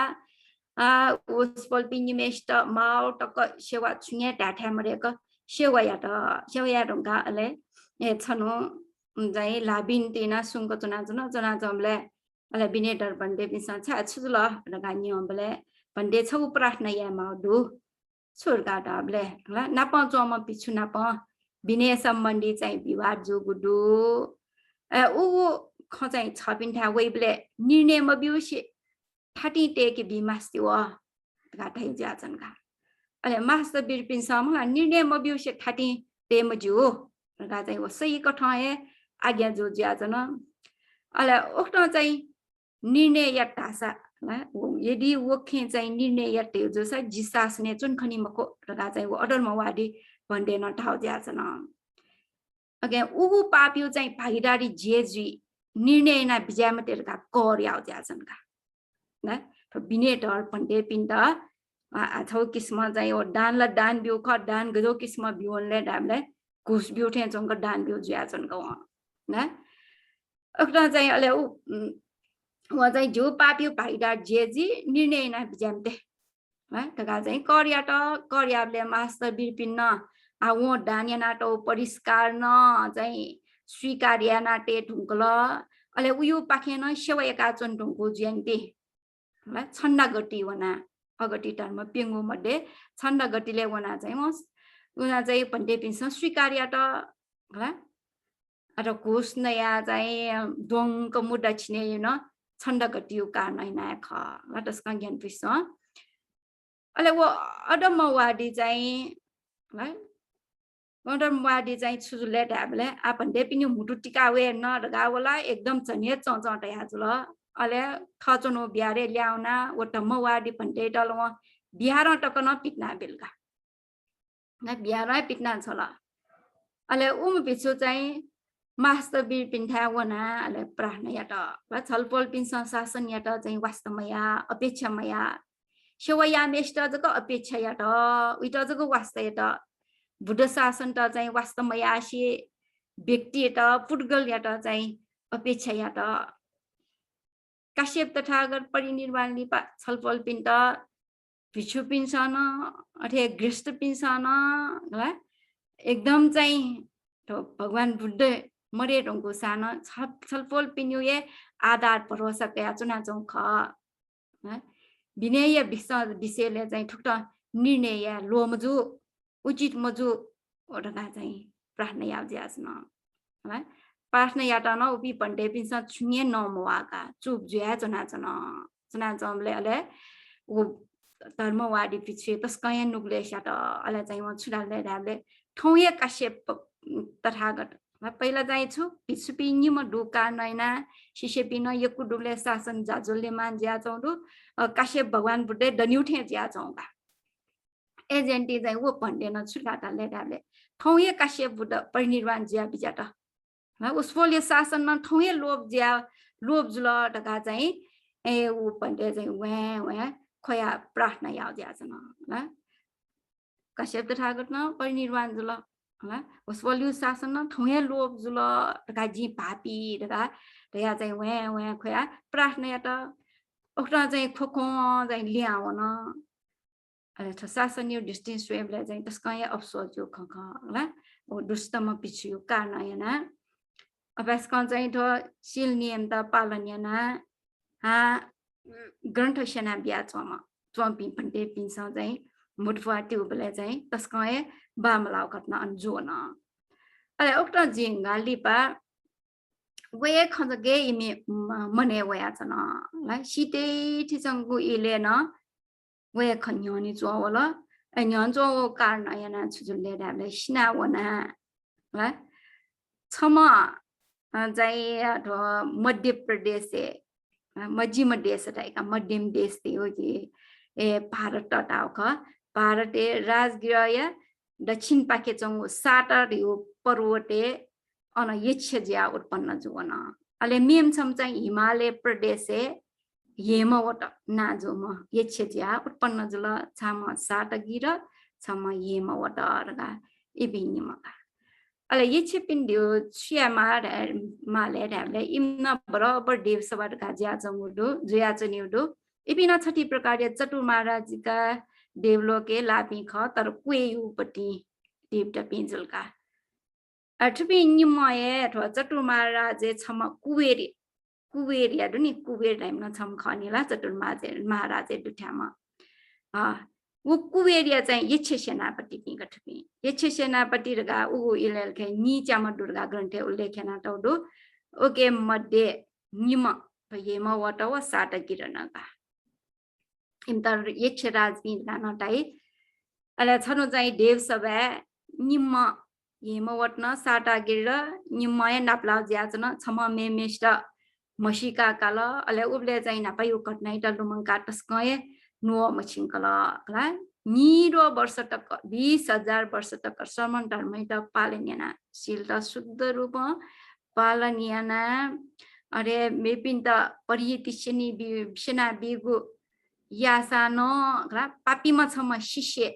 उसपल पिनिमेष्ट माउ टक सेवा छुन्या टाठा मरेक सेवाया ढुङ्गा अले ए छनु चाहिँ लाबिन तिना सुंग चुना जुन जना जमले अले बिनेटर भन्ने पिसा छ छुजुल रगा नियमले भन्ने छौ प्रार्थना या माउदु सुरगा डाबले ल नाप जम पिछु नाप बिने सम्बन्धी चाहिँ विवाद जो गुडु उ ख चाहिँ छपिन्ठा वेबले निर्णय म बिउसे थाटी टेके बिमास्ति व गाठै ज्याचनका अले मास्टर बिरपिन समला निर्णय म बिउसे थाटी टेम जु गा चाहिँ व सही कठाए आज्ञा जो ज्याचन अले उक्त चाहिँ निर्णय या टासा यदि वखे चाहिँ निर्णय या टे जो छ जिसासने चुन खनि मको गा चाहिँ व अधर्मवादी भन्डे न ठाउँ ज्याछन् अगे उगु पाप्यो चाहिँ भागीदारी जेजी निर्णय ना बिजामतेरका कर्याउ ज्याछन् का न बिने डर भन्डे पिण्ड आछौ किस्म चाहिँ ओ दान ल दान बिउ ख दान गजो किस्म बिउले डामले घुस बिउ ठे जंग दान बिउ ज्याछन् क न अक्टा चाहिँ अले उ चाहिँ जो पाप्यो भागीदार जेजी निर्णय ना बिजामते तका चाहिँ कर्याले मास्टर बिरपिन्न आउ दान्या नाटो परिष्कार न चाहिँ स्वीकार्य नाटे ढुङ्कल अले उयो पाखेन सेवयका चन ढुङ्को ज्यान्ते ल छन्ना गति वना अगति टर्म पिंगु मध्ये छन्ना गतिले वना चाहिँ उना चाहिँ भन्डे पिन्छ स्वीकार्य त ल अर घोष नया चाहिँ दोंग मुद्दा छिने न छन्दा गतियो कारण हैन ख ल त्यसका ज्ञान पिछ अले वो अडमवादी चाहिँ ल अडमवादी चाहिँ छुजुले ढाबले आ भन्डे पिनि मुटु टिकावे न रगावला एकदम चने चौचट याजुल अले थचनो बिहारे ल्याउना वटमवादी भन्डे डल बिहार टकन पिटना बेलका न बिहार पिटना छला अले उम पिछु चाहिँ मास्टर बिर पिन्था वना अले प्रार्थना याट ल छलपल पिन शासन याट चाहिँ वास्तवमया अपेक्षामया सेवया मेष्ट जको अपेक्षा याट उइट जको वास्ता याट बुद्ध शासन त चाहिँ वास्तवमया आशी व्यक्ति याट पुद्गल याट चाहिँ अपेक्षा याट काश्यप तथागत परिनिर्वाण लिपा छलपल पिन त भिक्षु पिन्सन अथे गृहस्थ पिन्सन ल एकदम चाहिँ भगवान बुद्ध मरे ढंगको सानो छलफल पिन्युए आधार भरोसा कया चुना चौ ख विनय विषयले चाहिँ ठुक्ट निर्णय लोमजु उचित मजु ओडका चाहिँ प्रार्थना याज्यासन है प्रार्थना याटा न उबी भन्डे पिन्छ छुने नमवाका चुप जुया चुना चमले अले उ धर्मवादी पिछे तस्कय नुगले शाट अले चाहिँ म छुडाले ढाबले ठौये काश्यप तथागत पहिला चाहिँ छु पिछुपि निम ढुका नैना शिष्यपिन यकु डुले शासन जाजुलले मान ज्या चौदु काश्यप भगवान बुद्धे दन्युठे ज्या चौका एजेन्टी चाहिँ वो भन्डेन छुडाले ढाबले ठौये काश्यप बुद्ध परिनिर्वाण ज्या बिजाट उसफोले शासन न ठौये लोभ जुल ढका चाहिँ ए उ भन्डे चाहिँ वे खोया प्रार्थना याउ ज्याछन् ल काश्यप तथागत न परिनिर्वाण जुल ल उसफोलिउ शासन न ठौये लोभ जुल ढका जी पापी ढका ढया चाहिँ वे खोया प्रार्थना या त ओक्टा चाहिँ खोखो चाहिँ ल्याउन अले छ शासन यो डिस्टेन्स वेबले चाहिँ तस्कय अफसोस जो खख ल ओ दुष्टम पिछु कारण याना अभ्यासकन चाहिँ थो सील नियम त पालन याना हा ग्रन्थ सेना बिया चम्पी भन्डे पिन्छ चाहिँ मुटफुवा ट्युबले चाहिँ तस्कय बामलाउ घटना अन्जुन अले ओक्टा जिंगा लिपा वे खजगे इमे मने वया छन ल सिते थिसंगु इले न वे खन्योनी जोवल अन्यन जो कारण याना छुजुले दाले सिना वना ल छम चाहिँ मध्य प्रदेश मध्यम देश रहेका मध्यम देश थियो कि ए भारत टटाउ ख भारते राजगृह दक्षिण पाके चंगु साटा रिउ पर्वते अन यच्छ ज्या उत्पन्न जुवन अले मेम छम चाहिँ हिमालय प्रदेश हेमवट नाजुम यच्छ ज्या उत्पन्न जुल छम साटगिर छम हेमवट रगा इबिनिमका अले यच्छ पिन्डियो छियामा माले ढाले इम्न बराबर देव सवार गाज्या जमुडो जुया चनिउडो इबिना छठी प्रकार चतुर महाराजका देवलोके लापी ख तर कुएयुपट्टि देवटा पिन्जलका अठपि निमय अथवा चतुर महाराज छम कुवेरिया दुनी कुवेर टाइममा छम खनिला चतुर महाराज दुठ्यामा वो कुवेरिया चाहिँ यच्छ सेनापति पिगठपि यच्छ सेनापति रगा उ इलेल खे नीचामा दुर्गा ग्रन्थे उल्लेखना तौदो ओके मध्ये निम हेम वट व साट किरणका इमतर यच्छ राजपि नटाई अले छनु चाहिँ देव सभा निम हेमवट न साटा गिर निमय नाप्ला ज्याचन छम मेमेष्ट मसिका काल अले उबले चाहिँ नापायु कटनाइ त लुमंका तस्कय नुव मछिंकला निरो वर्ष तक 20,000 वर्ष तक श्रमण धर्मैत पालनीयना शील शुद्ध रूप पालनीयना अरे मेपिन त परियतिशनी विषना बिगु यासानो पापिमा छम शिष्य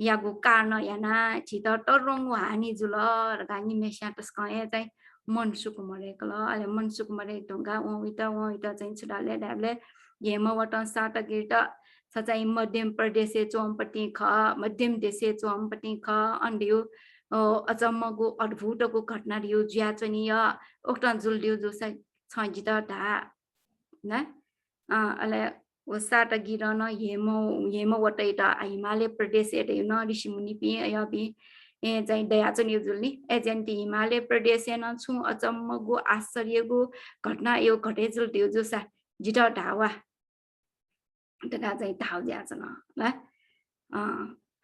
यागु कारण याना छित टरंगु हानि जुल गानी मेस्या तस्कए चाहिँ मनसुक मरेकल अले मनसुक मरे ढंगा ओइता चाहिँ छुडाले डाबले येमवट सात गिट सचाइ मध्यम प्रदेश चोमपट्टि ख मध्यम देशे चोमपट्टि ख अन्डियो अचम्मगु अद्भुतगु घटना रियो ज्याचनीय ओक्टन जुलदियो जो छ ढा न अले सात गिरन हेमवटै त हिमालय प्रदेश एटे न ऋषिमुनि पि यबि ए चाहिँ दयाचनीय जुल्नी एजेन्टी हिमालय प्रदेश न छु अचम्मगु आश्चर्यगु घटना यो घटे जुलदियो जो सा जिटा ढावा तका चाहिँ धाउ ज्याचन ल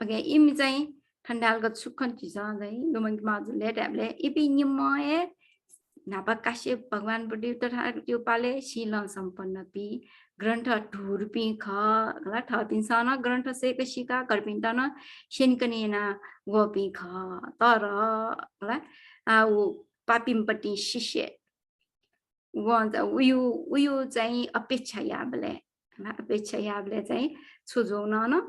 ओके इम चाहिँ ठण्डालको सुखन चिज चाहिँ गुमन माजुले ट्याबले इपि निमए नापा काश्य भगवान बुद्धि तथा त्यो पाले शील सम्पन्न पि ग्रंथ ढुरपि ख ला थपिन सन ग्रंथ सेक शिका करपिन न शेनकनेना गोपि ख तर ला उ पापिमपट्टि शिष्य उयो चाहिँ अपेक्षा याबले अपेक्षा याबले चाहिँ छुजौन न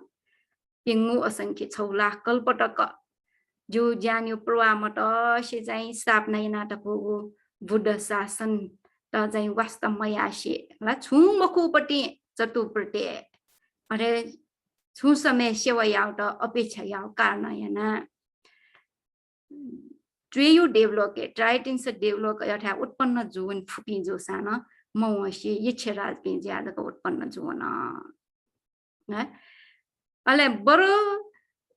पिंगु असंख्य 6 लाख कल्पटक जो ज्ञान यो प्रवामट से चाहिँ स्थापना नाटकको बुद्ध शासन त चाहिँ वास्तवमै आशे ला छु मखुपट्टि चतुर्पट्टि अरे छु समय सेवा याउट अपेक्षा याउ कारण याना ट्रेयु डेभलप ट्राइटिंग से डेभलप अथवा उत्पन्न जुवन फुपि जो सान मौसी इच्छराज पि ज्यादाको उत्पन्न जुवन न अले बरो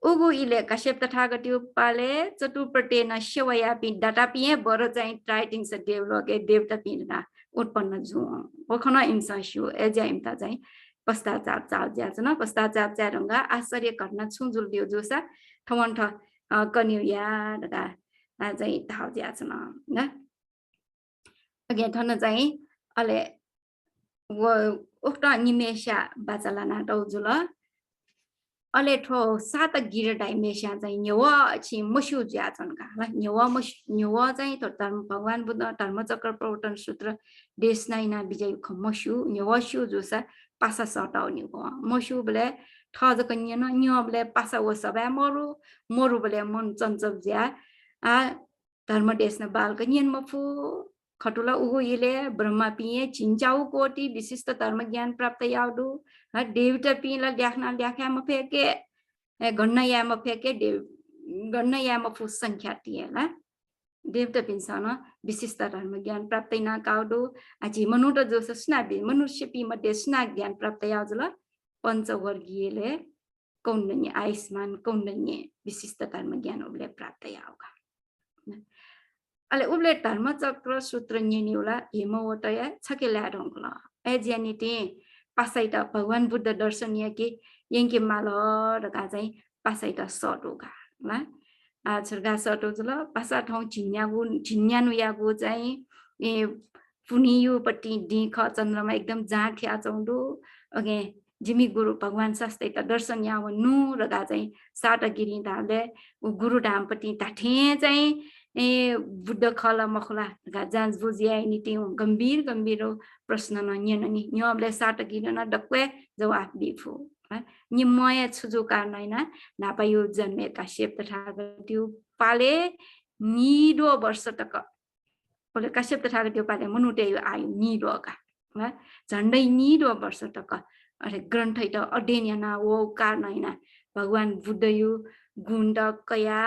उगु इले कश्यप तथागत पाले चतुर्पट्टि न सेवया पि डाटा पिए बरो चाहिँ ट्राइटिंग से डेभलप देवता पिना उत्पन्न जु ओखन इन्सासियो एजा इमता चाहिँ पश्चाताप चाल ज्याचन पश्चाताप च्यारंगा आश्चर्य घटना छुजुल दियो जोसा ठवन ठ कन्युया दगा चाहिँ धाउ ज्याचन न अगे ठन चाहिँ अले व उक्त निमेषा बाचला नाटौ जुल अले ठो सात गिर डाइमेसिया चाहिँ न्यवा छि मस्यु ज्याचन का ल न्यवा चाहिँ त धर्म भगवान बुद्ध धर्मचक्र प्रवर्तन सूत्र देश नाइना विजय खमस्यु न्यवास्यु जोसा पासा सटाउने हो मस्यु बले ठ जकन्य न न्य बले पासा व सबा मरु बले मन चञ्चल ज्या आ धर्म देश न बाल कन्यन मफु खटुला उगु इले ब्रह्मा पिए चिन्चाउ कोटी विशिष्ट धर्म ज्ञान प्राप्त याउडु देवता पिला ल्याख्ना ल्याख्या म फेके गन्न या म फेके गन्न या म फु संख्या तिएला देवता पिन्सन विशिष्ट धर्म ज्ञान प्राप्त न काउडु आजि मनुष्य जो स्नाबि मनुष्य पि मध्ये स्ना ज्ञान प्राप्त याउजला पंचवर्गीयले कौण्डन्य आयुष्मान कौण्डन्य विशिष्ट धर्म ज्ञान उबले प्राप्त याउका अले उबले धर्मचक्र सूत्र न्यनिउला हेमवटया छकेला ढंगला एज्यानिटी पासाइटा भगवान बुद्ध दर्शन याके यंके माल रका चाहिँ पासाइटा सटोगा ल आ छरगा सटो जुल पासा ठाउँ झिन्यानु यागु चाहिँ ए पुनियु पट्टि दिख चन्द्रमा एकदम जाठ्या चौडो अगे जिमी गुरु भगवान शास्त्रैता दर्शन यावनु रका चाहिँ साटगिरी धाले गुरु धाम पट्टि ताठे चाहिँ ए बुद्ध खला मखला जाँच बुझिया नीति गंभीर प्रश्न न न्यननी न्यबले साटगिन न डक्वे जवाफ दिफु निमय छुजु कारणैना नापायो जन्मे काश्यप तथागत पाले निडो वर्ष तक बोले काश्यप तथागत पाले मनुटे आयु निडो का झण्डै निडो वर्ष तक अरे ग्रन्थ त अध्ययन वो कारणैना भगवान बुद्ध यो गुण्ड कया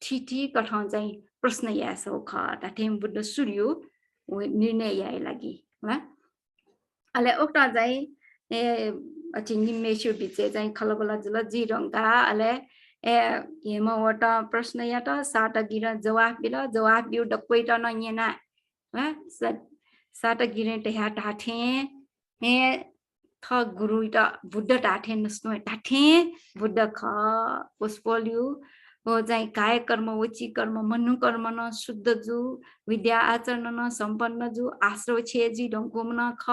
ठिठी कठन चाहिँ प्रश्न यासो ख ताथेम बुद्ध सूर्य निर्णय याइ लागि ल अले ओक्टा चाहिँ ए अचिनि मेसु बिचे चाहिँ खलबला जुल जिरंगा अले ए हेमवट प्रश्न या त साट गिर जवाफ बिउ डक्कै त नयना ल साट गिर टेहा टाठे ए थ गुरु त बुद्ध टाठे नस्नो टाठे बुद्ध ख पुष्पल्यु हो चाहिँ काय कर्म उची कर्म मनु कर्म न शुद्ध जु विद्या आचरण न संपन्न जु आश्रव छेजी ढंकुम न ख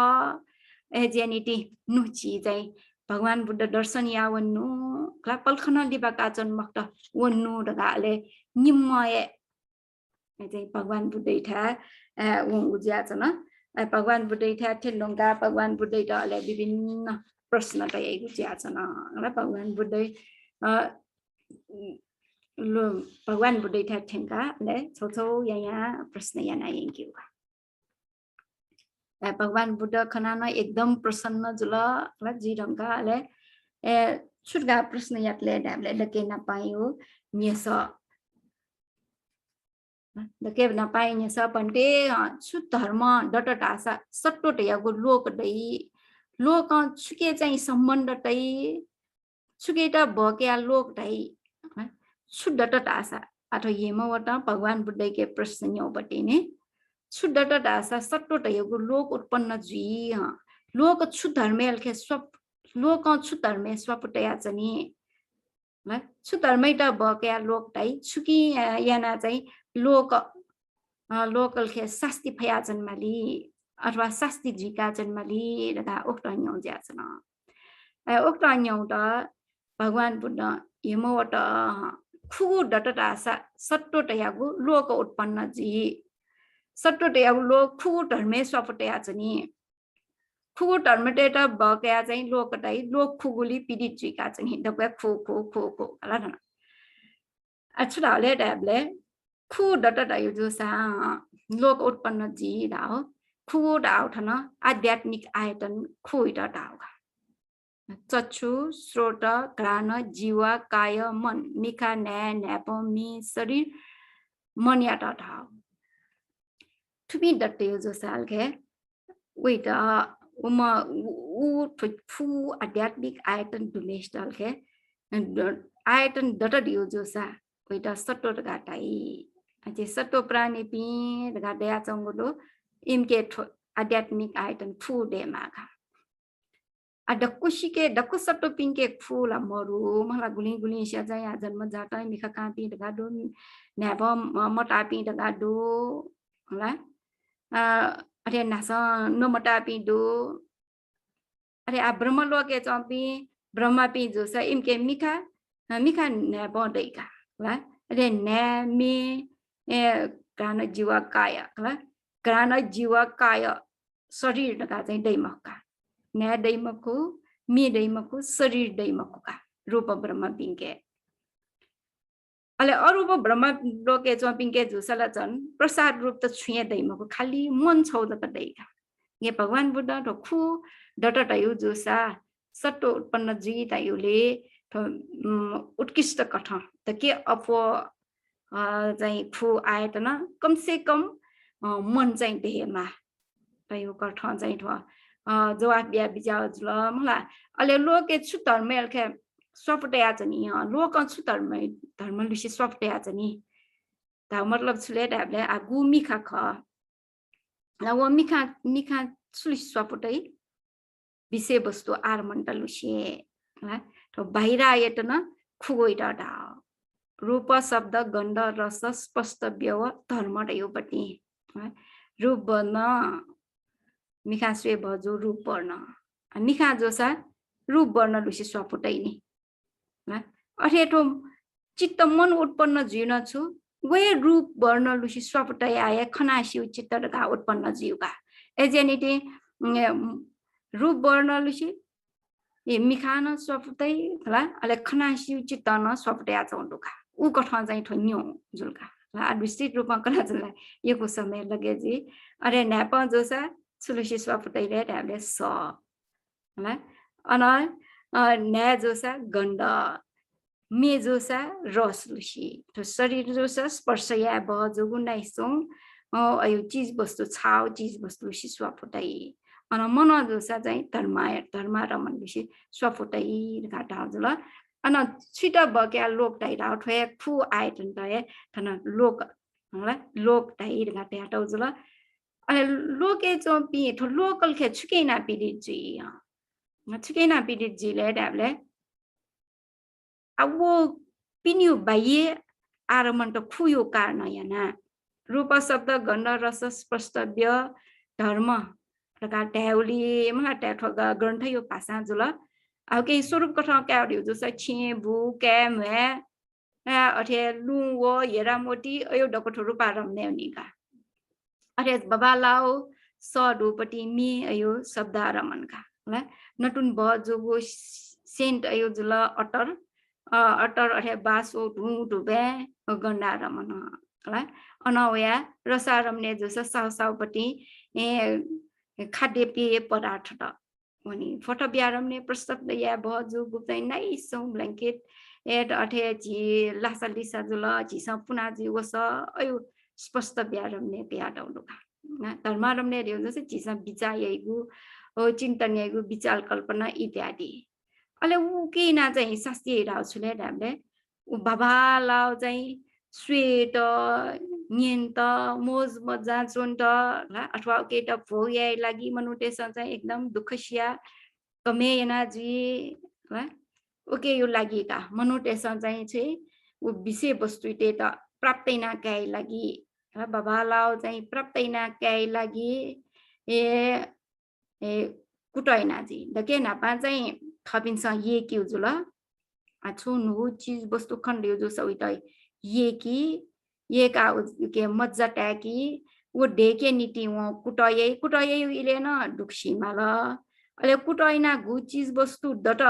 एजेनिटी नुची चाहिँ भगवान बुद्ध दर्शन यावनु kla palkhana liba ka chon makta wonu daga le nimmaye ai Bhagwan Buddha tha wong uja chana Bhagwan Buddha tha thelonga Bhagwan Buddha da le bibinna prashna ta ai uja chana la Bhagwan Buddha lo Bhagwan Buddha tha thenga le so ya prashna ya na yin kyu Bhagwan Buddha khana na ekdam prasanna jula la ji ranga le surga prashna yak le dam le dake na payo nyesa dake na payo nyesa pante su dharma data dasa satto te yago lok dai lok chuke chai sambandha tai chuke ta bhakya lok dai su data dasa atho yema wata Bhagwan Buddha ke prashna nyopati ne Shuddhata dasa satto tayago lok utpanna ji lok chudharmel ke swap lok chudharme swaputaya chani la chudharmai ta bhakya lok dai chuki yana chai lok local ke sasti phaya janmali athwa sasti ji ka janmali daga ukta nyong ja chana ukta nyong ta Bhagwan Buddha yemawata khu data dasa satto tayago lok utpanna ji Satto te ab lok khu dharme swapataya chani khu dharme te ta bhakya chai lok dai lok khuguli pidit ji ka chani da khu ala na achura le dable khu data da yu sa lok utpanna ji da khu da thana adhyatmik ayatan khu da da chachu srota grana jiva kaya man mikha na napami sarir man ya da da to be that they use salke wait u fu adhyatmik ayatan dumestal ke and ayatan data use sa wait satto daga tai aje satto prani pi daga daya changolo imke adhyatmik ayatan fu de ma ka adakushike dakusatto pinke fu la moru mala guling sya jaya janma jata mikha ka pi daga do naba mata pi daga do la are nasa no mata pi do are brahma loke champi brahma pi jo sa imke mikha ne bon dai ka la are ne mi grana jiva kaya la grana jiva kaya sarir daga chai dai makka ne dai makku mi dai makku sarir dai makku ka rupa brahma pinke ale arupa brahma loke champinke jusala chan prasad rup ta chhuye dai mako khali mon chau da dai ka nge Bhagwan Buddha to khu data tayu jusa satto utpanna ji tayu le utkishta katha take apo chai khu ayatana kam se kam mon chai de ma tayu katha chai thwa jawab bia bijao jula mala ale loke chutar mel ke swapataya chani lok chutar dharma lushi swapataya chani ta matlab chule dable agu mikha kha la wo mikha chuli swapatai vise vastu armanta lushi la to bahira yatana khugoi da da rupa shabda gandha rasa spashta vyava dharma da yopati rup varna mikha swe bhajo rup varna mikha josa rup varna lushi swapatai ni अरे तो चित्त मन उत्पन्न जीवन छु way रूप वर्ण Lucy स्वपटय आए खनासी चित्त का उत्पन्न जीव का एजेनिटी रूप वर्ण लुसी ये मिखान स्वपटय हला अले खनासी चित्त न स्वपटय चौंडु का उ कठा चाहिँ ठन्यो जुलका ला विस्तृत रूपमा कला जुला यो समय लगे जी अरे नेपा जोसा सुलुसी स्वपटय रे हामीले स हला अन न्या जोसा गण्ड मे जोसा रस लुसी तो शरीर जोसा स्पर्श या बजो गुनाइसौं अयो चीज वस्तु छाउ चीज वस्तु लुसी स्वपटै अन मन जोसा चाहिँ धर्म रमन लुसी स्वपटै घाटा जुल अन छिटा बक्या लोक टाइरा ठे खु आइटन तय थन लोक हला लोक टाइर घाटा हटाउ जुल अले लोके चो पि थो लोकल खे छुकेना पिदि जी छुकेना पिदि जी ले डाबले अब पिन्यु बाह्य आरमण त खुयो कारण याना रूप शब्द गन्ध रस स्पष्टव्य धर्म प्रकार ट्याउली महा ट्याठग ग्रन्थ यो भाषा जुल áo cái số lúc có thằng kéo điều cho sai chim bù kẻ mẹ ở thế luôn wo vậy ra một tí ở đâu có thuru bà làm nèo nị cả ở thế baba lao so đủ bati mi ayo sabda raman cả là natun bo jo go sent ayo jula otter ở thế ba số đủ đủ bé ở gần đà raman là anawaya rasa ramne jo sa sao sao bati खाद्य पेय पदार्थ त अनि photo ब्यारमने प्रस्ताव दया भजु गुप्तै नै सौ blanket add अठे जी लासा लिसा जुल जी पुना जी वस अयो स्पष्ट ब्यारमने प्याडौ लुका धर्मारमने रे जसे जी विचायगु चिन्तन यगु विचार कल्पना इत्यादि अले उ के ना चाहिँ शास्त्रीय राउ छुले डाबले उ बाबा लाउ चाहिँ स्वेट नियन्त मोज मजा चोन्ट अथवा केटा भोगे लागि मनुटेसन चाहिँ एकदम दुखसिया कमे एनाजी ओके यो लागि का मनुटेसन चाहिँ उ विषय वस्तु त प्राप्तै न काई लागि बाबा लाउ चाहिँ प्राप्तै न काई लागि ए कुटैना जी दके नापा चाहिँ थपिन्छ ये के जुल छु नु चीज वस्तु खण्ड जो सबै ये की ये का के मज्जा टैकी वो डेके नीति वो कुटाये इले न दुखी माला अले कुटाइना गु चीज वस्तु दट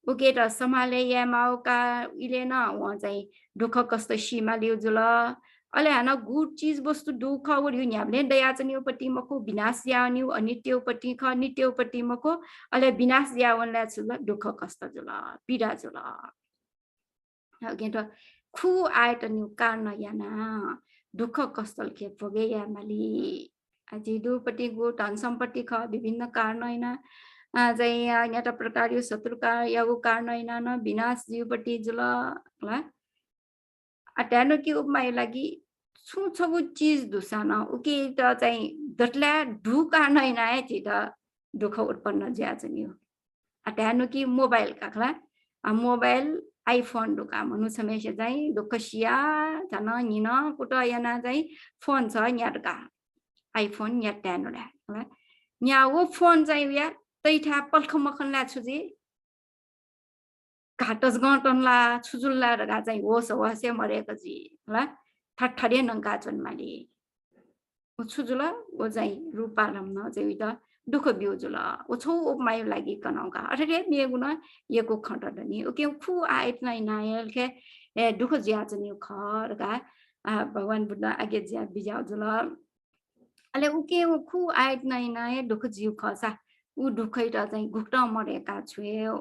उकेट समाले या माउका इले न वो चाहिँ दुख कष्ट सीमालियो जुल अले हाना गु चीज वस्तु दुख वरियो न्याबले दयाचनियोपट्टि मको विनाश यावनियो अनित्यौपट्टि ख नित्यौपट्टि मको अले विनाश यावनला जुल दुख कष्ट जुल पीडा जुल अगेट खु आयत न्यू कारण याना दुख कष्टल के भोगे या माली अझै दुपट्टि गो धन सम्पत्ति ख विभिन्न कारण हैन चाहिँ यहाँ प्रकार यो शत्रुका यागु कारण हैन न विनाश जीवपट्टि जुल ला अट्यानो के उपमाय लागि छु छगु चीज दुसान उके त चाहिँ दटला दु कारण हैन है त दुख उत्पन्न ज्या छ नि अट्यानो कि मोबाइल काखला मोबाइल आइफोन दुका मनु समेश चाहिँ दुखसिया जन निन कुट याना चाहिँ फोन छ याडका आइफोन या ट्यानोला nya wo phone चाहिँ या तै था पल्ख मखनला छुजी घाटस गटनला छुजुल्ला रगा चाहिँ होस होसे मरेको जी ल ठठडे नंका जन्माले ओ छुजुला ओ चाहिँ रूपालम न चाहिँ त दुख बिउजुला ओ छौ उपमाय लागि कनौका अरे मेगुना यको खटडनी ओ के खु आइत नै नायल के दुख ज्या चाहिँ खरगा भगवान बुद्ध आगे ज्या बिजाउजुला अले उ के खु आइत नै नाय दुख जिउ खसा उ दुखै त चाहिँ गुक्ट मरेका छुयो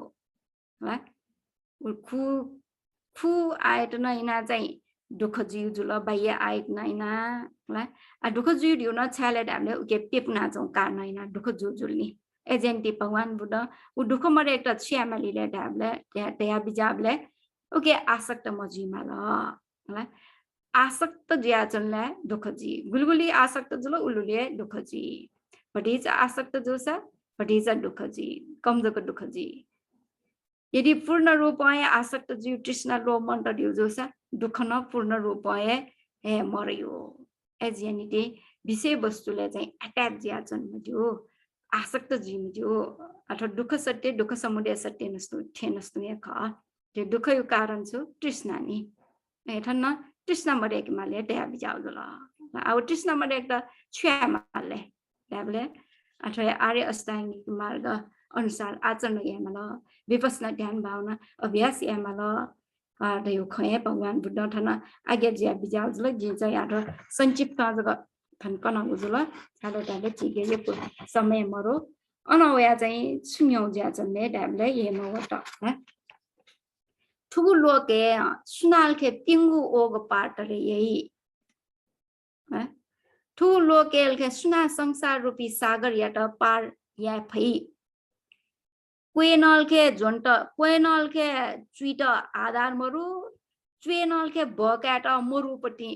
ल उ खु आइत नै ना चाहिँ दुख जिउ जुल बाह्य आइत नै ना ल आ दुख जिउ दिउ न छाले हामीले उके पेपना जौ का नै ना दुख जु जुल्नी एजेन्टी भगवान बुद्ध उ दुख मरे एक छ्यामालीले ढाबले त्या बिजाबले उके आसक्त मजिमा ल आसक्त ज्याचनले दुख जी गुलगुली आसक्त जुल उलुले दुख जी भटिज आसक्त जोसा भटिज दुख जी कमजोको दुख जी यदि पूर्ण रूपए आसक्त जीव तृष्णा लो मन्त्र दिउ जोसा दुख न पूर्ण रूपए मर्यो एजियनिटी विषय वस्तुले चाहिँ अट्याच ज्याचन मदियो आसक्त जीव मदियो अथवा दुख सत्य दुख समुदय सत्य नस्तु थे नस्तु ख त्यो दुख यो कारण छु तृष्णा नि एठन तृष्णा मरेक माले त्या बिजाउ जुल अब तृष्णा मरेक त छ्यामाले त्याबले अथवा आर्य अष्टाङ्गिक मार्ग अनुसार आचरण यामल विपसना ध्यान भावना अभ्यास यामल यो खये भगवान बुद्ध ठन आज्ञा ज्या बिजाउ जुल जे चाहिँ आरो संक्षिप्त जग थन कनगु जुल साले ताले चिगे यो समय मरो अनवया चाहिँ सुन्यौ ज्या चन्ने ड्याबले येमो वट ठुगु लोके सुनाल के तिंगु ओग पाटले यही ठु लोकेल के सुना संसार रूपी सागर याट पार या फई क्वेनल के झोन्ट क्वेनल के चुइट आधार मरु चुएनल के बकाट मरुपट्टि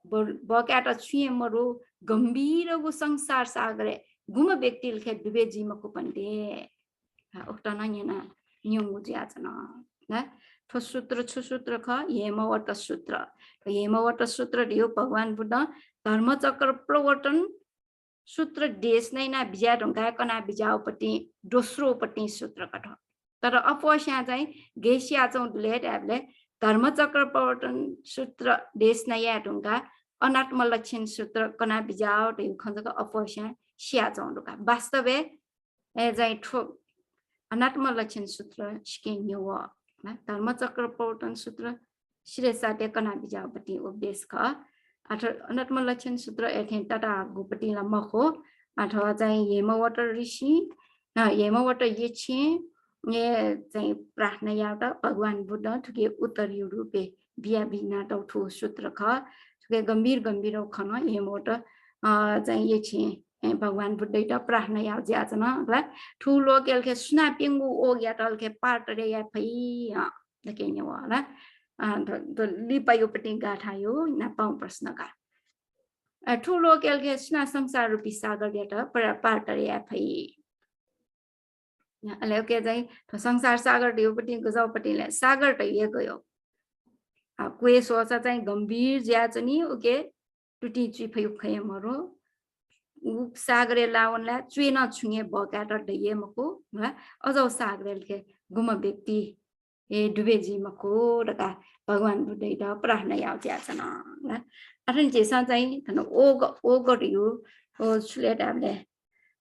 बकाट छुए मरु गम्भीर गु संसार सागरे गुम व्यक्ति के दुबे जीमको पन्ते उक्तन यना न्युङु ज्याचन न सूत्र छुसूत्र ख हेमवट सूत्र दियो भगवान बुद्ध धर्मचक्र प्रवर्तन सूत्र देश नै ना बिजा ढंगा कना बिजाउपट्टि दोस्रोपट्टि सूत्र कठ तर अपोस्या चाहिँ गेसिया चौधले ट्याबले धर्मचक्र प्रवर्तन सूत्र देश नयाँ ढुङ्गा अनात्म लक्षण सूत्र कना बिजाओ ढेउ खञ्जको अपोस्या सिया चौधका वास्तव चाहिँ ठो अनात्म लक्षण सूत्र सिकिन्यो धर्मचक्र प्रवर्तन सूत्र श्रेष्ठ कना बिजाओपट्टि उपदेश ख अनात्म लक्षण सूत्र एथेन टाटा गुपट्टिला मखो अथवा चाहिँ हेमवट ऋषि हेमवट येछि ये चाहिँ प्रार्थना एउटा भगवान बुद्ध थुके उत्तरी रूपे बिया बिना टौठो सूत्र ख थुके गम्भीर गम्भीर खन हेमवट चाहिँ येछि भगवान बुद्ध त प्रार्थना या ज्याचना ल ठुलो केलखे सुना पिंगु ओ या तलखे पार्टरे या फै देखेन्यो होला द लिपायोपट्टि गाथा यो न पाउ प्रश्नका ठुलो केलखे सुना संसार रूपी सागर या त पार्टरे या फै अहिले के चाहिँ संसार सागर ढेउपट्टि गजाउपट्टिले सागर ढैए गयो कुए सोच चाहिँ गम्भीर ज्याच नि ओके टुटी चुफै खयमरो सागरे लावनला चुइन छुङे बकाट ढैए मको अझौ सागरेल के गुम व्यक्ति ए डुबेजी मको रका भगवान बुद्ध द प्रार्थना याउ ज्याचन ल अथन जेसा चाहिँ थन ओ गयो ओ छुलेट हामीले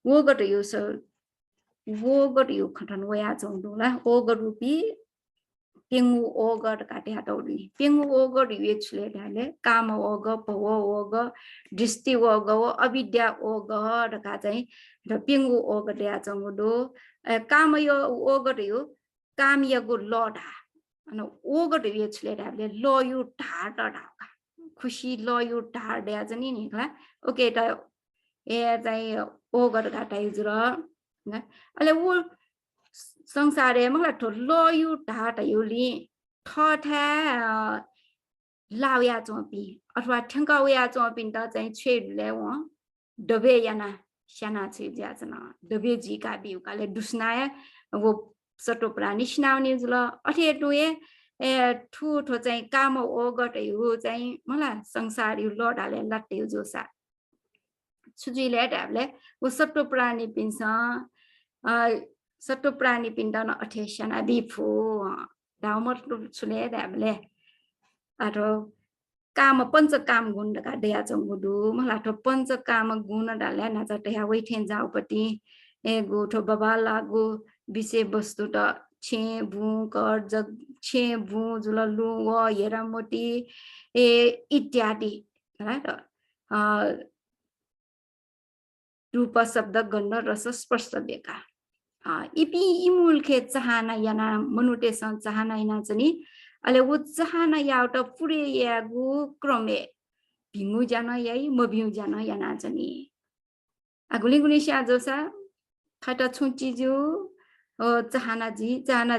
ओ गयो सो वो गयो खटन वया चौडोला ओ गरुपी पेंगु ओ गड काटे हटौडी पेंगु ओ गड युछले ढाले काम ओ ग भव ओ ग दृष्टि ओ ग अविद्या ओ ग रका चाहिँ र पेंगु ओ गड्या चौडो काम यो ओ गड यो काम यगो लडा अन ओ गड युछले ढाले ल यु ढा ढा खुशी ल यु ढा ड्या चाहिँ नि होला ओके त ए चाहिँ ओ गड काटा जुर अहिले वो संसारे मलाई ठुलो यो ढाट योली ठठा लाउया चोपी अथवा ठ्याङ्काउया चोपी त चाहिँ छेडले व डबे याना साना छे ज्याचना डबे जी का बिउकाले दुस्नाय वो सटो प्राणी स्नाउने जुल अठे टुए ए ठु ठो चाहिँ काम ओ गटे हो चाहिँ मलाई संसार यो लडाले लट्टे जोसा छुजिले ढाबले वो सटो प्राणी पिन्छ सटो प्राणी पिण्डन अठेसना दिफो दाउमर छुले ढाबले अथवा काम पंच काम गुण का दया चंगुदु मलाई ठो पंच काम गुण डाले नाच टया वैठेन जाउपट्टि ए गोठो बाबा लागु विषय वस्तु त छे भु कर जग छे भु जुल लु व हेरामोटी ए इत्यादि हैन रूप शब्द गन्ध रस स्पर्श बेका इपी इमुलखे चाहना याना मनुटेसन चाहना इना चाहिँ अहिले वो चाहना याउट पुरे यागु क्रमे भिंगु जान याई मभिउ जान याना चाहिँ आगुली गुली स्या जोसा खटा छुची जो चाहना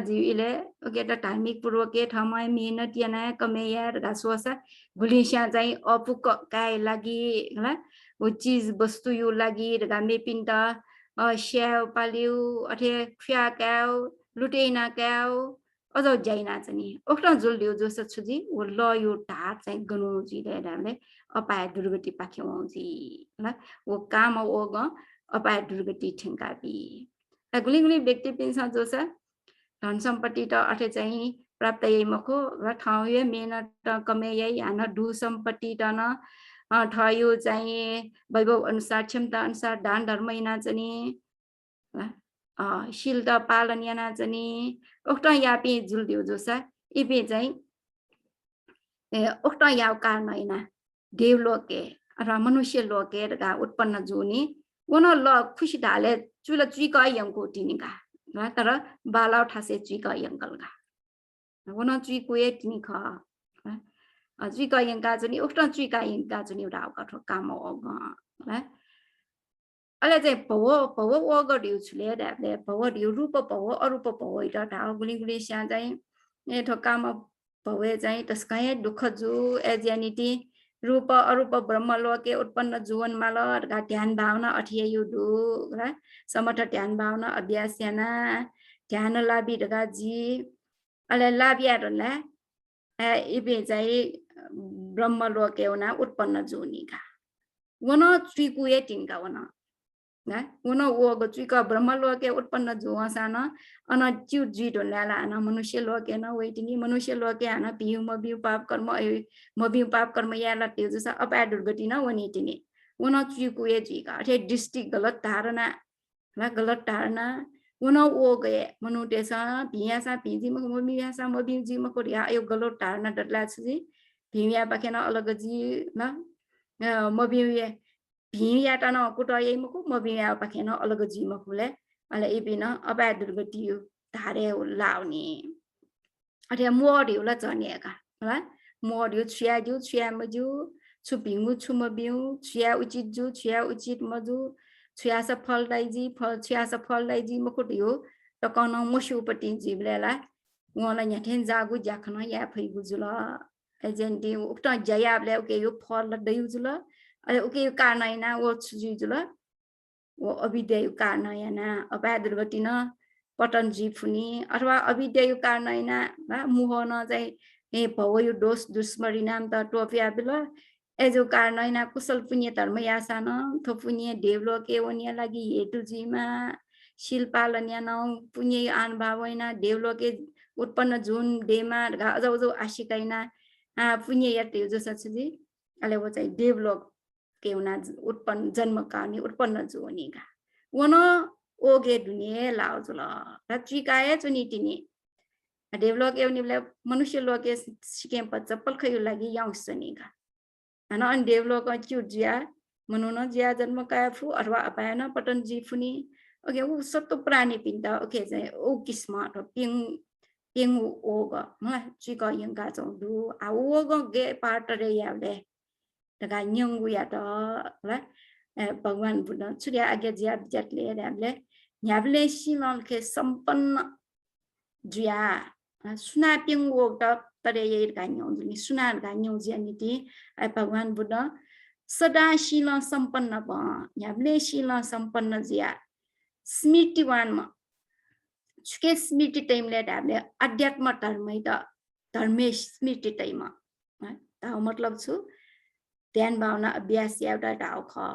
जी इले ओके त धार्मिक पूर्वक ठमै मेहनत याना कमे यार गासोसा गुली स्या चाहिँ अपुक काय लागि होला वो चीज वस्तु यो लागि गामे पिन्टा स्याउ पालिउ अथे फ्या क्याउ लुटेना क्याउ अझ जाइना चाहिँ ओक्टा जुल्दियो जोस छुजी वो ल यो ढाट चाहिँ गनु जिले हामीले अपाय दुर्गति पाख्यौ जी ल वो काम ओ ग अपाय दुर्गति ठेंगाबी गुली गुली व्यक्ति पिन्छ जोस धन सम्पत्ति त अथे चाहिँ प्राप्त यही मखो र ठाउँ यो मेहनत कमे यही हान दु सम्पत्ति त न ठयो चाहिँ वैभव अनुसार क्षमता अनुसार दान धर्म इना चाहिँ शील त पालन याना चाहिँ ओक्टा यापी जुल्दियो जोसा इपे चाहिँ ओक्टा याव कारण इना देव लोके र मनुष्य लोके र उत्पन्न जुनी वन ल खुशी ढाले चुला चुइका यंको टिनिका तर बाला ठासे चुइका यंकलका वन चुइको ए टिनिका चुइका यंका चाहिँ ओक्टा चुइका यंका चाहिँ एउटा अवकाठो काम हो है अहिले चाहिँ भव अगडियो छुले ढाबले भव डियो रूप भव अरूप भव इटा ढाउ गुली गुली स्या चाहिँ ए ठो काम भवे चाहिँ तस्काय दुःख जु एजियानिटी रूप अरूप ब्रह्मलोके उत्पन्न जुवन माल ध्यान भावना अठिय युदु र समर्थ ध्यान भावना अभ्यास याना ध्यान लाभी ढगा जी अहिले लाभियारला इबे चाहिँ ब्रह्मलोके उना उत्पन्न जुनिका वन चुइकुए टिनका वन उन वो चुका ब्रह्म लोके उत्पन्न जो आना अन च्यू जी ढोला आना मनुष्य लोके न वेटिनी मनुष्य लोके आना पियु मबियु पाप कर्म या लट्टे जैसा अपा दुर्गति न वनीतिनी उन चुकु ये जी का अरे डिस्ट्रिक्ट गलत धारणा उन वो गए मनुष्य सा पिजी मबियु जी मकोरिया यो गलत धारणा डरला छी पिया पाके न अलग जी न मबियु ये भिया टन कुटा ये मको मबिया पाके न अलग जी मकुले अले इबिना अपा दुर्गति धारे लाउने अरे मोडियो ला जनेका ल मोडियो छिया मजु छुपिङु छुमबिउ छिया उचित मजु छिया सफल दाइजी छिया सफल दाइजी मकुटियो तकन मसुपति जिबलेला उला न्याथेन जागु जाखन या फैगु जुल एजेन्टी उक्त जयाबले ओके यो फल दैउ जुल अरे ओके यो कारनाइना वो छुजु जुल वो अविद्या यो कारनायना अपा दुर्गति न पटन जी फुनी अथवा अविद्या कारनाइना मुह न चाहिँ ए भवयो दोष दुष्मरी नाम त टोपिया बिल एजो कारनाइना कुशल पुण्य धर्म यासन थोपुण्य देवलो के वनिया लागि हेतु जीमा शिल्पालन्या न पुण्य अनुभवैना देवलो के उत्पन्न जुन देमा अजौ आशिकैना पुण्य याते जो सचजी अले वो चाहिँ देवलो के उना उत्पन्न जन्म कानी उत्पन्न जोनिगा वन ओगे दुनिया लाओ जुल रचिकाए चुनितिनी डेभलप एवनिले मनुष्य लोके सिकेम पच्च पल्खयु लागि यौसनिगा अन अन डेभलप च्युजिया मनुन जिया जन्म काफु अथवा अपायन पटन जीफुनी ओके उ सत्तो प्राणी पिन्ता ओके चाहिँ ओ किस्म अथवा पिङ ओग म चिका यंगा चौदु आ ओग गे पार्टरे याले तगा न्यंगु या त ल भगवान बुद्ध छुरिया आगे जिया जटले हामीले न्याबले सिमल के सम्पन्न जिया सुना पिङ ओग त तरे ये गान्यौ जुनि सुना गान्यौ ज्यानिति भगवान बुद्ध सदाशील सम्पन्न भ न्याबले शील सम्पन्न जिया स्मृतिवानमा छुके स्मृति टाइमले हामीले अध्यात्म धर्मै त धर्मे स्मृति टाइम ता मतलब छु ध्यान भावना अभ्यास एउटा ढाउ ख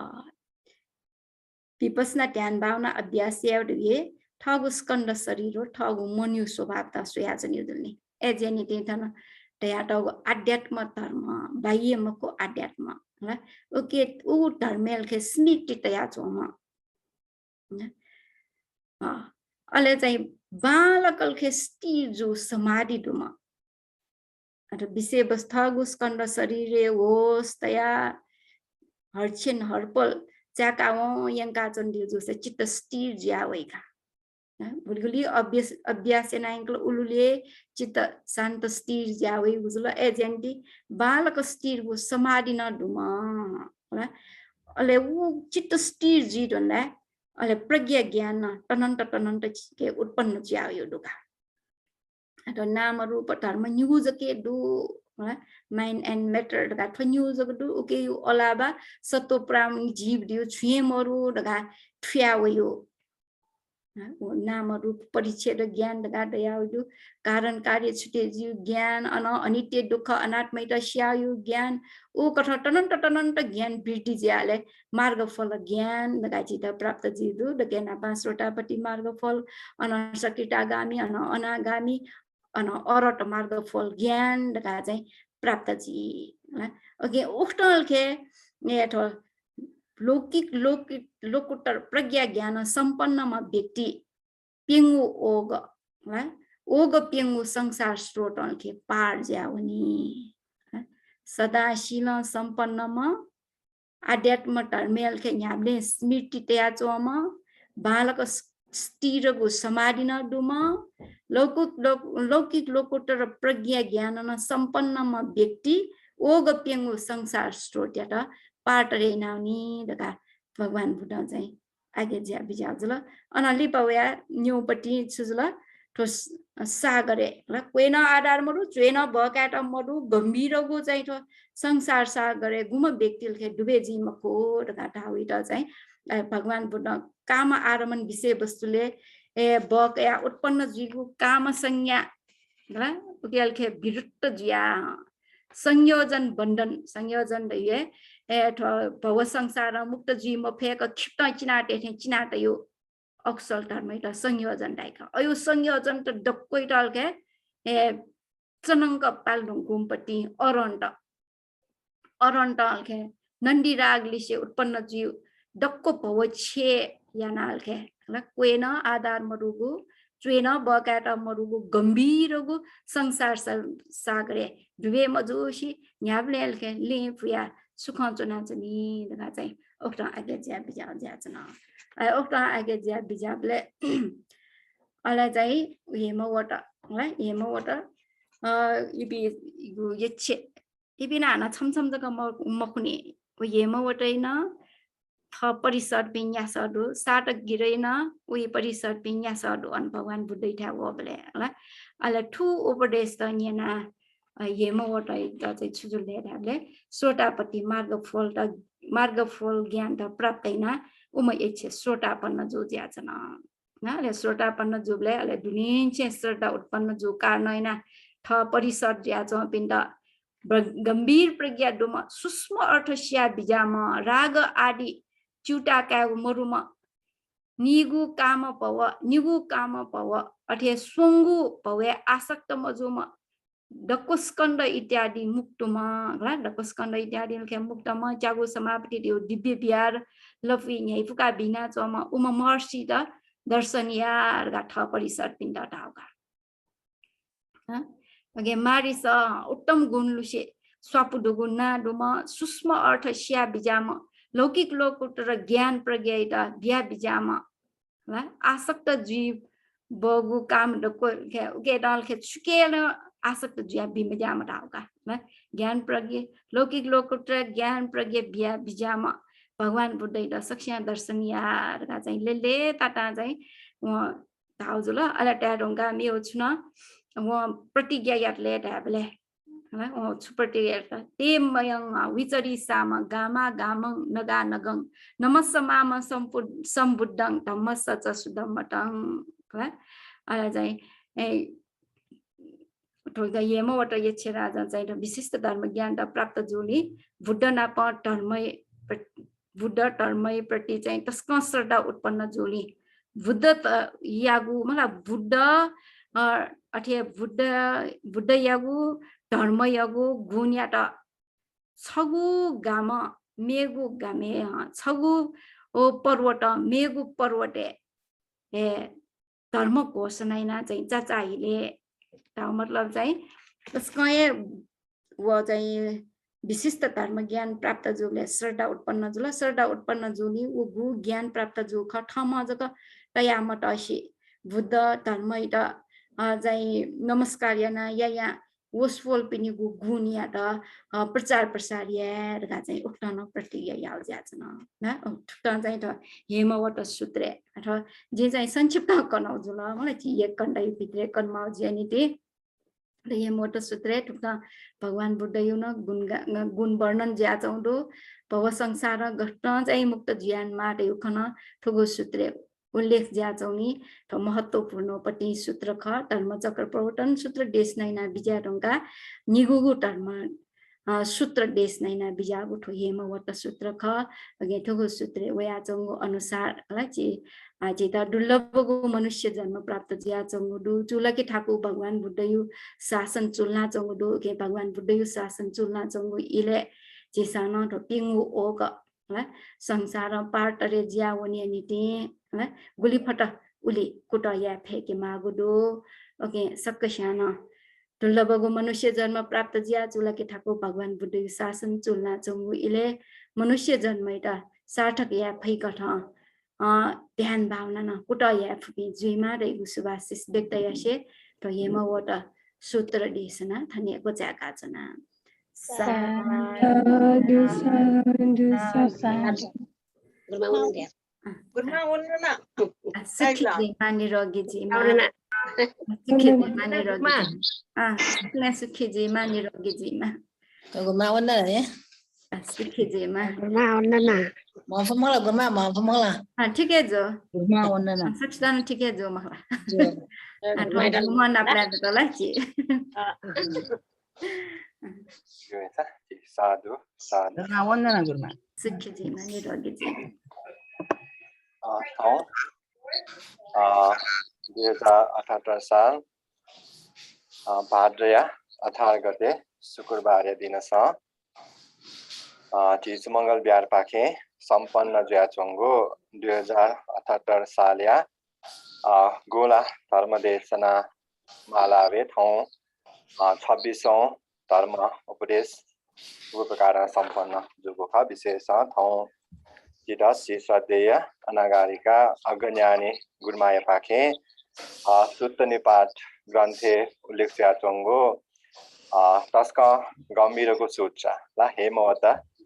विपसना ध्यान भावना अभ्यास एउटा ये ठगु स्कन्द शरीर हो ठगु मनु स्वभाव त सुयाजन युदुल्ने एजेनिटी थन तयाटगु अध्यात्म धर्म बाह्यमको अध्यात्म ल ओके उ धर्मेल के स्मृति तया छोम अले चाहिँ बालकल के स्थिर जो समाधि दुमा अथवा विषय वस्तु स्कन्द शरीर होस् तया हर्छिन हर्पल चाकाओ यंका चंदी जो से चित्त स्थिर ज्यावेका बुलगुली अभ्यास नाइंकल उलुले चित्त शांत स्थिर ज्यावे गुजुल एजेंटी बालक स्थिर वो समाधि न दुमा अले वो चित्त स्थिर जी डोला अले प्रज्ञा ज्ञान तनंत के उत्पन्न ज्यायो दुका अथवा नाम रूप धर्म न्यूज के दु माइन्ड एन्ड मैटर दगा न्यूज दु ओके यु अलावा सत्व प्राणी जीव दियो छुएमरु दगा ठ्यावयो नाम रूप परिच्छेद ज्ञान दगा दयाउ कारण कार्य छुटे जीव ज्ञान अन अनित्य दुःख अनात्मैत स्यायु ज्ञान ओ कथा तनंत ज्ञान वृद्धि ज्याले मार्गफल ज्ञान दगा चित प्राप्त जीव दगेना पाँचवटापट्टि मार्गफल अन सकिटागामी अन अनागामी अन अरट मार्गफल ज्ञान दगा चाहिँ प्राप्त जी ओके उक्तल के नेठो लोकुत्तर प्रज्ञा ज्ञान सम्पन्नमा व्यक्ति पिङु ओग पिङु संसार स्रोत के पार ज्याउनी सदाशील सम्पन्नमा आध्यात्म धर्मेल के न्याबले स्मृति तया चोमा बालक स्थिरगु समाधि न दुमा लौकिक लोकुत्तर प्रज्ञा ज्ञान न सम्पन्नमा व्यक्ति ओग पिङु संसार स्रोत या पाटरे नाउनी दगा भगवान बुद्ध चाहिँ आगे ज्या बिजाउ जुल अनलि पवया न्यूपट्टि छुजुल ठो सागरे ल कोइन आधार मरु चेन बकाट मरु गम्भीरगु चाहिँ ठो संसार सागरे गुम व्यक्तिल के डुबे जीमको दगा ढाउइ त चाहिँ भगवान बुद्ध काम आरमन विषय वस्तुले ए बक या उत्पन्न जीवको काम संज्ञा ल उकेल के विरुद्ध ज्या संयोजन बंधन संयोजन ये भव संसार मुक्त जी म फेक खिप्टा चिनाटे थे चिनाटे यो अक्सल धर्म इटा संयोजन दाइका अयो संयोजन त डक्कै टाल के चनंग पाल गुम्पति अरंट के नंदी राग लिसे उत्पन्न जीव डक्को भव छे यानाल के ल क्वेन आधार मरुगु चुएन बकाटा मरुगु गंभीरगु संसार सागरे दुवे मजुसी न्याबलेल के लिफिया सुखन चुना चनी दगा चाहिँ ओक्टा आगे ज्या बिजा ज्या चना ओक्टा आगे ज्या बिजाबले अला चाहिँ हेमवट है हेमवट इबि यच्छे इबिना ना छमछम जग मखुने हेमवटैन थ परिसर विन्यासहरु साटक गिरेन उही परिसर विन्यासहरु अन भगवान बुद्धै थाहा बले ल अला ठु उपदेश त न्याना हेमवट चाहिँ छुजुले हामीले सोटापति मार्गफल ज्ञान त प्राप्तैन उम इच्छे सोटापन्न जो ज्याचन न सोटापन्न जुबले अले दुनिन्छे श्रद्धा उत्पन्न जो कारणैना थ परिसर ज्याच पिण्ड गंभीर प्रज्ञा डुम सूक्ष्म अर्थ स्या बिजाम राग आदि चुटाका मरुम निगु काम पव अथे स्वंगु भवे आसक्त मजुम डकुस्कंड इत्यादि मुक्तमा ल डकुस्कंड इत्यादि के मुक्तमा जागु समापति दिव्य बिहार लफी न्याय फुका बिना चम उम महर्षि द दर्शनिया गाठ परिसर पिण्ड टाउका अगे मारिस उत्तम गुण लुसे स्वापुडुगु नाडुम सूक्ष्म अर्थ स्या बिजाम लौकिक लोकुटर ज्ञान प्रज्ञा बिया बिजाम ल आसक्त जीव बगु काम डको के डाल के छुकेल आसक्त जिया बिमजाम टाउका ल ज्ञान प्रज्ञा लौकिक लोकुटर ज्ञान प्रज्ञा बिया बिजाम भगवान बुद्धै द सक्षा दर्शनिया गा चाहिँ लेले ताता चाहिँ ताउजुल अला ट्याडोंगा मियो छुन व प्रतिज्ञा यातले ढाबले ह प्रतिज्ञा ते मयं विचरी साम गामा गामं नगा नगं नमस्समाम सम्बुद्धं धम्मस्स च सुधम्मटं ह अला चाहिँ ठोगा येमवट यच्छे राजा चाहिँ विशिष्ट धर्म ज्ञान त प्राप्त जोली बुद्ध नाप धर्मय प्रति चाहिँ तस्क श्रद्धा उत्पन्न जोली बुद्ध यागु मतलब बुद्ध अथे बुद्ध यागु धर्म यागु गुण यात छगु गाम मेगु गामे छगु ओ पर्वत मेगु पर्वते ए धर्म घोषणा चाहिँ चाचाहिले ता मतलब चाहिँ त्यसकै व चाहिँ विशिष्ट धर्म ज्ञान प्राप्त जोले श्रद्धा उत्पन्न जोली उ गु ज्ञान प्राप्त जो ख ठम जक तयामट अशी बुद्ध धर्म इट चाहिँ नमस्कार याना या वसफोल पनि गु गुण या त प्रचार प्रसार या गा चाहिँ उठ्न प्रतिज्ञा याल जाछन न उठ्न चाहिँ त हेमवट सूत्र अथवा जे चाहिँ संक्षिप्त कनाउ जुल मलाई चाहिँ एक कण्डै भित्र कन्माउ ज्यानिते र हेमवट सूत्र ठुक्न भगवान बुद्ध यु न गुण वर्णन ज्या चाउँदो भव संसार घटना चाहिँ मुक्त ज्ञान माटे उखन ठुगो सूत्र उल्लेख ज्या चाउनी त महत्वपूर्ण पटि सूत्र ख धर्म चक्र प्रवर्तन सूत्र देश नैना बिजारंगा निगुगु धर्म सूत्र देश नैना बिजागु ठो हेमवट सूत्र ख अगे ठुगो सूत्र वया चंगु अनुसार लाची आजे त दुर्लभगु मनुष्य जन्म प्राप्त ज्या चंगु दु चुलके ठाकु भगवान बुद्धयु शासन चुलना चंगु दु के भगवान बुद्धयु शासन चुलना चंगु इले जेसान ठो पिंगु ओक संसार पार्टरे ज्या वनी निते गुली फट उली कुट या फेके मागुदो ओके सक्कशान दुर्लभगु मनुष्य जन्म प्राप्त ज्या चुलके ठाकु भगवान बुद्ध शासन चुलना चंगु इले मनुष्य जन्म इटा सार्थक या फैकठ ध्यान भावना न कुट या फुपी जुइमा रे सुभाशिष व्यक्त यासे त हेमवट सूत्र देशना धन्यको जाका जना साधु साधु वन्दना गुरुमा सुखी निरोगी जीवन ठाउँ 2078 साल भाद्र 18 गते शुक्रबार दिन चिज मङ्गल बिहार पाखे सम्पन्न ज्याचोङ्गो 2078 सालिया गोला धर्मदेशना मालावे ठाउँ 26औं धर्म उपदेश उपकार सम्पन्न जुगोखा विशेष ठाउँ चिदस श्रद्धेय अनागारिका अगन्यानी गुरुमाया पाखे सुत्त निपात ग्रन्थे उल्लेख ज्याचोङ्गो तस्का गम्भीरको सूत्र ला हेमवत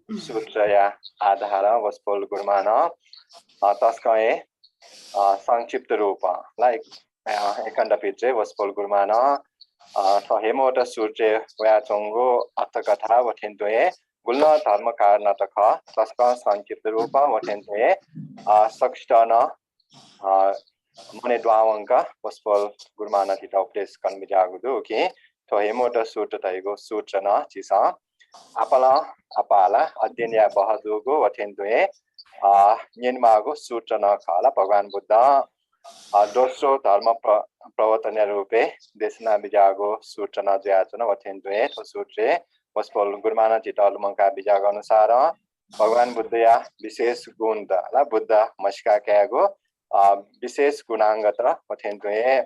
सूत्र या आधार वस्पोल गुरुमान तस्काए संक्षिप्त रूप ला एकण्ड पित्रे वस्पोल गुरुमान हेमवत सूत्र व्याचोङ्गो अर्थकथा वठेन्तोए गुल्न धर्म कारणतख तस्का संक्षिप्त रूप वठेन्तोए सक्षण मने द्वावंक वस्पोल गुरुमान तिता उपदेश कन्मिजागुदु कि तो हेमोट सूत्र तैगो सूत्र न चिसा अपाला अध्ययन या बहदुगो वठेन्तोए नियमागो सूत्र न खाला भगवान बुद्ध दोस्रो धर्म प्रवर्तन रूपे देशना बिजागो सूत्र न ज्याचन वठेन्तोए तो सूत्रे वस्पोल गुरुमान चिता लुमंका बिजाग अनुसार भगवान बुद्ध या विशेष गुण ला बुद्ध मस्का क्यागो विशेष गुणांगत वठेन्तोए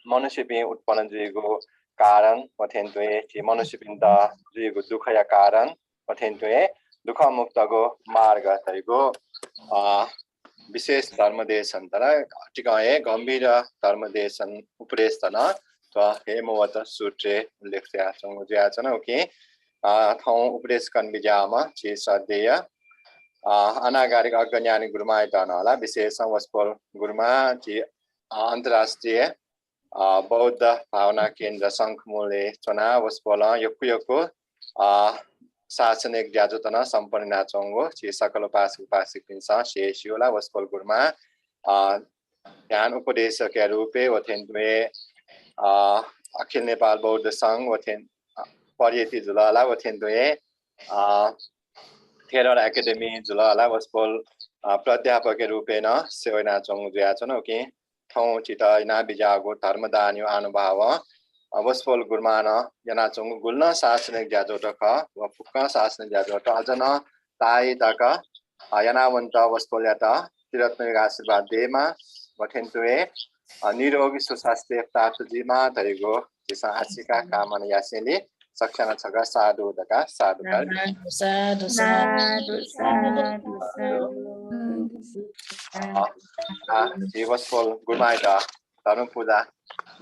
मनुष्य भी उत्पन्न जुइगो कारण वठेन्तोए कि मनुष्य पिन्द जुइगो दुःख या कारण वठेन्तोए दुःख मुक्तको मार्ग तैगो विशेष धर्मदेशन तर टिकाए गम्भीर धर्मदेशन उपदेश तन त हेमवत सूत्रे उल्लेख ज्याचन ओके ठाउँ उपदेश कन्बिजामा छि श्रद्धेय अनागारिक अज्ञानी गुरुमा तनला विशेष वस्पोल गुरुमा छि अन्तर्राष्ट्रिय बौद्ध भावना केन्द्र शङ्खमूले चना वस्पोल यक्को शासनिक ज्याजुतन सम्पन्न नाचोङ्गो छि सकल उपासिक पिन्सा शेषियोला वस्पोल गुरुमा ध्यान उपदेशक रूपे वथेन्तुए अखिल नेपाल बौद्ध संघ वथेन पर्यति जुलाला वथेन्तुए थेरर एकाडेमी जुलाला वस्पोल प्राध्यापक रूपेण सेवा नाचोङ ज्याचन ओके ठाउँ चिता इना बिजागो धर्मदान्यो अनुभव वस्पोल गुरुमान यनाचोङ गुल्न शासनिक ज्याजोटक व फुक्का शासनिक ज्याजोट अजन ताई तक यनावन्त वस्पोल यात तिरत्मिक आशीर्वाद देमा वठेन्तुए निरोगी सुस्वास्थ्य प्राप्त जिमा तरिगो जिसा आशिका कामना यासेले सक्षना छगा साधु दका साधु साधु जी वस्पोल गुरुमाइता धर्म पूजा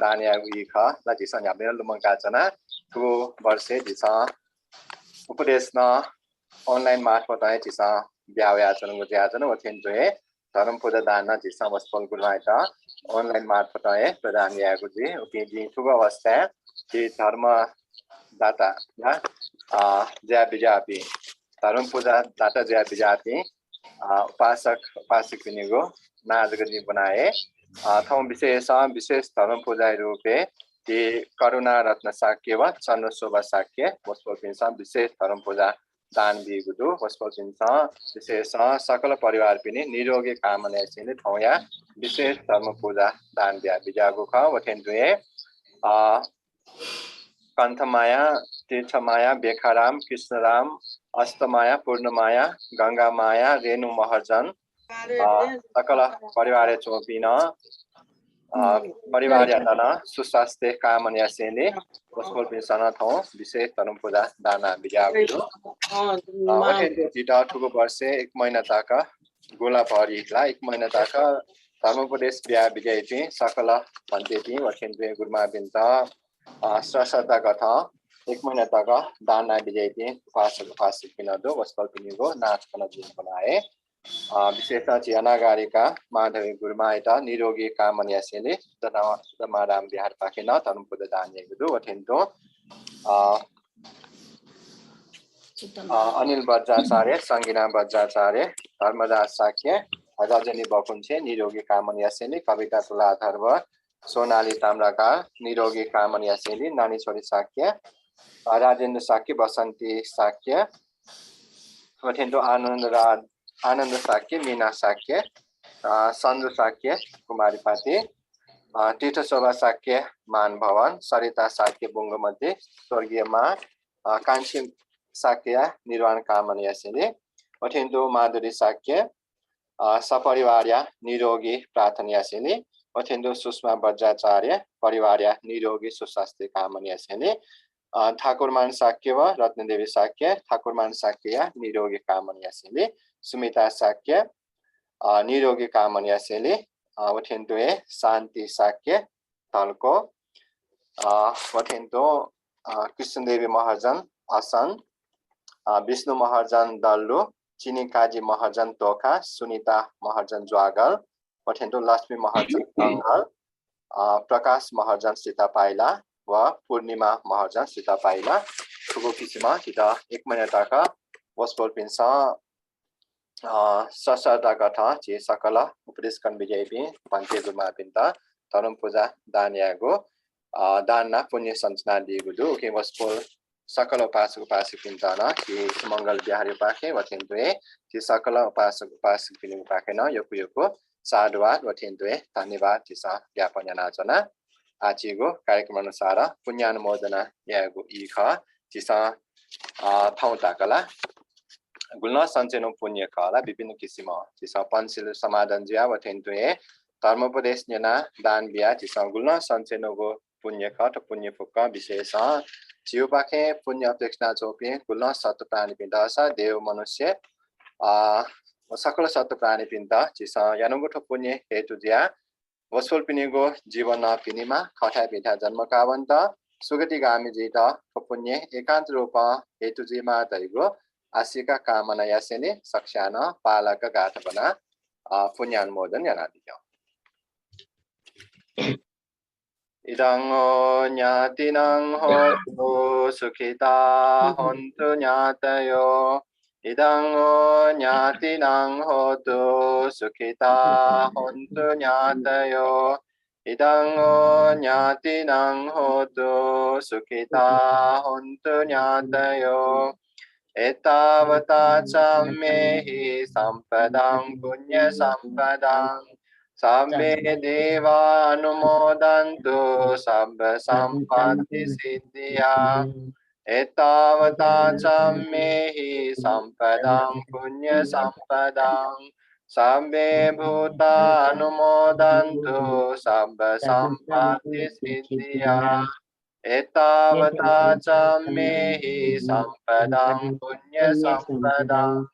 दानिया उइख ला जिसा याबेल लुमंका जना तु वर्षे जिसा उपदेश न अनलाइन मार्फत आए जिसा ब्याव्याचन गुज्याचन वथेन्तुए धर्म पूजा दान जिसा वस्पोल गुरुमाइता अनलाइन मार्फत आए प्रदान यागु जी ओके जी तुग अवस्था जी धर्म दाता या ज्या बिजापि धर्म पूजा दाता ज्या बिजापि उपासक निगो नाजगनी बनाए ठाउँ विशेष धर्म पूजा रूपे ती करुणा रत्न साक्य वा चन्द्र शोभा साक्य वस्पोल पिन्सा विशेष धर्म पूजा दान दिगुदु वस्पोल पिन्सा विशेष सकल परिवार पिनि निरोगी कामना छिने ठाउँ या विशेष धर्म पूजा दान दिया बिजागु ख वथेन्तुए कन्थमाया तीर्थमाया बेखाराम कृष्णराम अष्टमाया पूर्णमाया गंगामाया रेणु महर्जन सकल परिवार चोपिन परिवार यातन सुस्वास्थ्य कामना सेले वस्पोल पिन्सन ठाउँ विशेष धर्म पूजा दाना बिजागु चिटा ठुको वर्षे 1 महिना तक गोला भरिला 1 महिना तक धर्मोपदेश बिहा बिजाइति सकल भन्तेति वठेन्तुए गुरुमा बिन्त श्रद्धा कथा 1 महिना तक दाना बिजाइति उपासक पिनदो वस्पोल पिनिगो नाच कन दिन बनाए विशेषतः चियानागारिका माधवी गुरुमाइता निरोगी कामना सेले दमाराम बिहार पाखेन धर्म पूजा दान यागुदु वठेन्तो अनिल बज्राचार्य संगीना बज्राचार्य धर्मदास साक्य रजनी बकुन्छे निरोगी कामना सेले कविता तुलाधर्व सोनाली ताम्राकार निरोगी कामना सेली नानी छोरी साक्य राजेन्द्र शाक्य बसन्ती शाक्य वठेन्डो आनन्द शाक्य मीना शाक्य सन्जु शाक्य कुमारी पाटी तीर्थशोभा शाक्य मान भवन सरिता शाक्य बुङ्गमध्ये स्वर्गीय मा कान्छी शाक्य निर्वाण कामना यासेले वठेन्डो माधुरी शाक्य सपरिवार्य निरोगी प्रार्थना यासेले वठेन्डो सुषमा बज्राचार्य परिवार्य निरोगी सुस्वास्थ्य कामना यासेले ठाकुरमान शाक्य व रत्नदेवी शाक्य ठाकुरमान शाक्य निरोगी कामना यासेले सुमिता शाक्य निरोगी कामना यासेले वठेन्डो शान्ति शाक्य तल्को वठेन्डो कृष्णदेवी महर्जन असन विष्णु महर्जन दल्लु चिनी काजी महर्जन तोखा सुनिता महर्जन ज्वागल वठेन्डो लक्ष्मी महर्जन अङ्गल प्रकाश महर्जन सीता पाइला व पूर्णिमा महर्जन सीता पाइला ठुलो किसिमा kita एक महिनाका वस्पोल पिन्स ससरदा कथा जे सकल उपदेश कन बिजयपि पन्ते गुमा पिन्ता धर्म पूजा दान्यागो दानना पुण्य सञ्चना दिगुदु के वस्पोल सकल उपासक उपासक पिन्ताना के मंगल बिहारी पाखे वथेन्टुए के सकल उपासक उपासक पिनु पाखेन योको साधुवाद वथेन्टुए धन्यवाद तिसा ज्ञापन याचना आजको कार्यक्रम अनुसार पुण्यानुमोदना यागु इख तिसा ठाउँ ताकला गुल्न सञ्चेनो पुण्य कला विभिन्न किसिम तिसा पञ्चिल समाधान ज्या वथेन्टुए धर्मोपदेश जना दान बिया तिसा गुल्न सञ्चेनोगो पुण्य खट पुण्य फुक्क विशेष जीव पाखे पुण्य अपेक्षा चोपे गुल्न सत्व प्राणी पिण्डसा देव मनुष्य सकल सत्व प्राणी पिण्ड तिसा यानुगो पुण्य हेतु ज्या वसुल पिनिगो जीवन पिनिमा खठा पिठा जन्म कावन्त सुगति गामी जित पुण्य एकान्त रूप हेतु जिमा दैगो आशिका कामना यासेने सक्षान पालक गाथ बना पुण्यानुमोदन यानादियो इदं ज्ञातिनं होतु सुखिता हन्तु ज्ञातयो इदं ज्ञातिनं होतु सुखिता हन्तु ज्ञातयो इदं ज्ञातिनं होतु सुखिता हन्तु ज्ञातयो एतावता च मेहि सम्पदं पुण्य सम्पदं साम्बे देवानुमोदन्तु सब सम्पत्ति सिद्धिया एतावता च मेहि सम्पदं पुण्य सम्पदं साम्बे भूतानुमोदन्तु सब सम्पत्ति सिद्धिया एतावता च मेहि सम्पदं पुण्य सम्पदं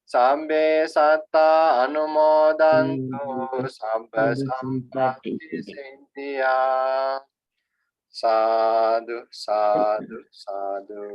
साम्बे सत्ता अनुमोदन्तु सब सम्पत्ति सिद्धिया साधु साधु साधु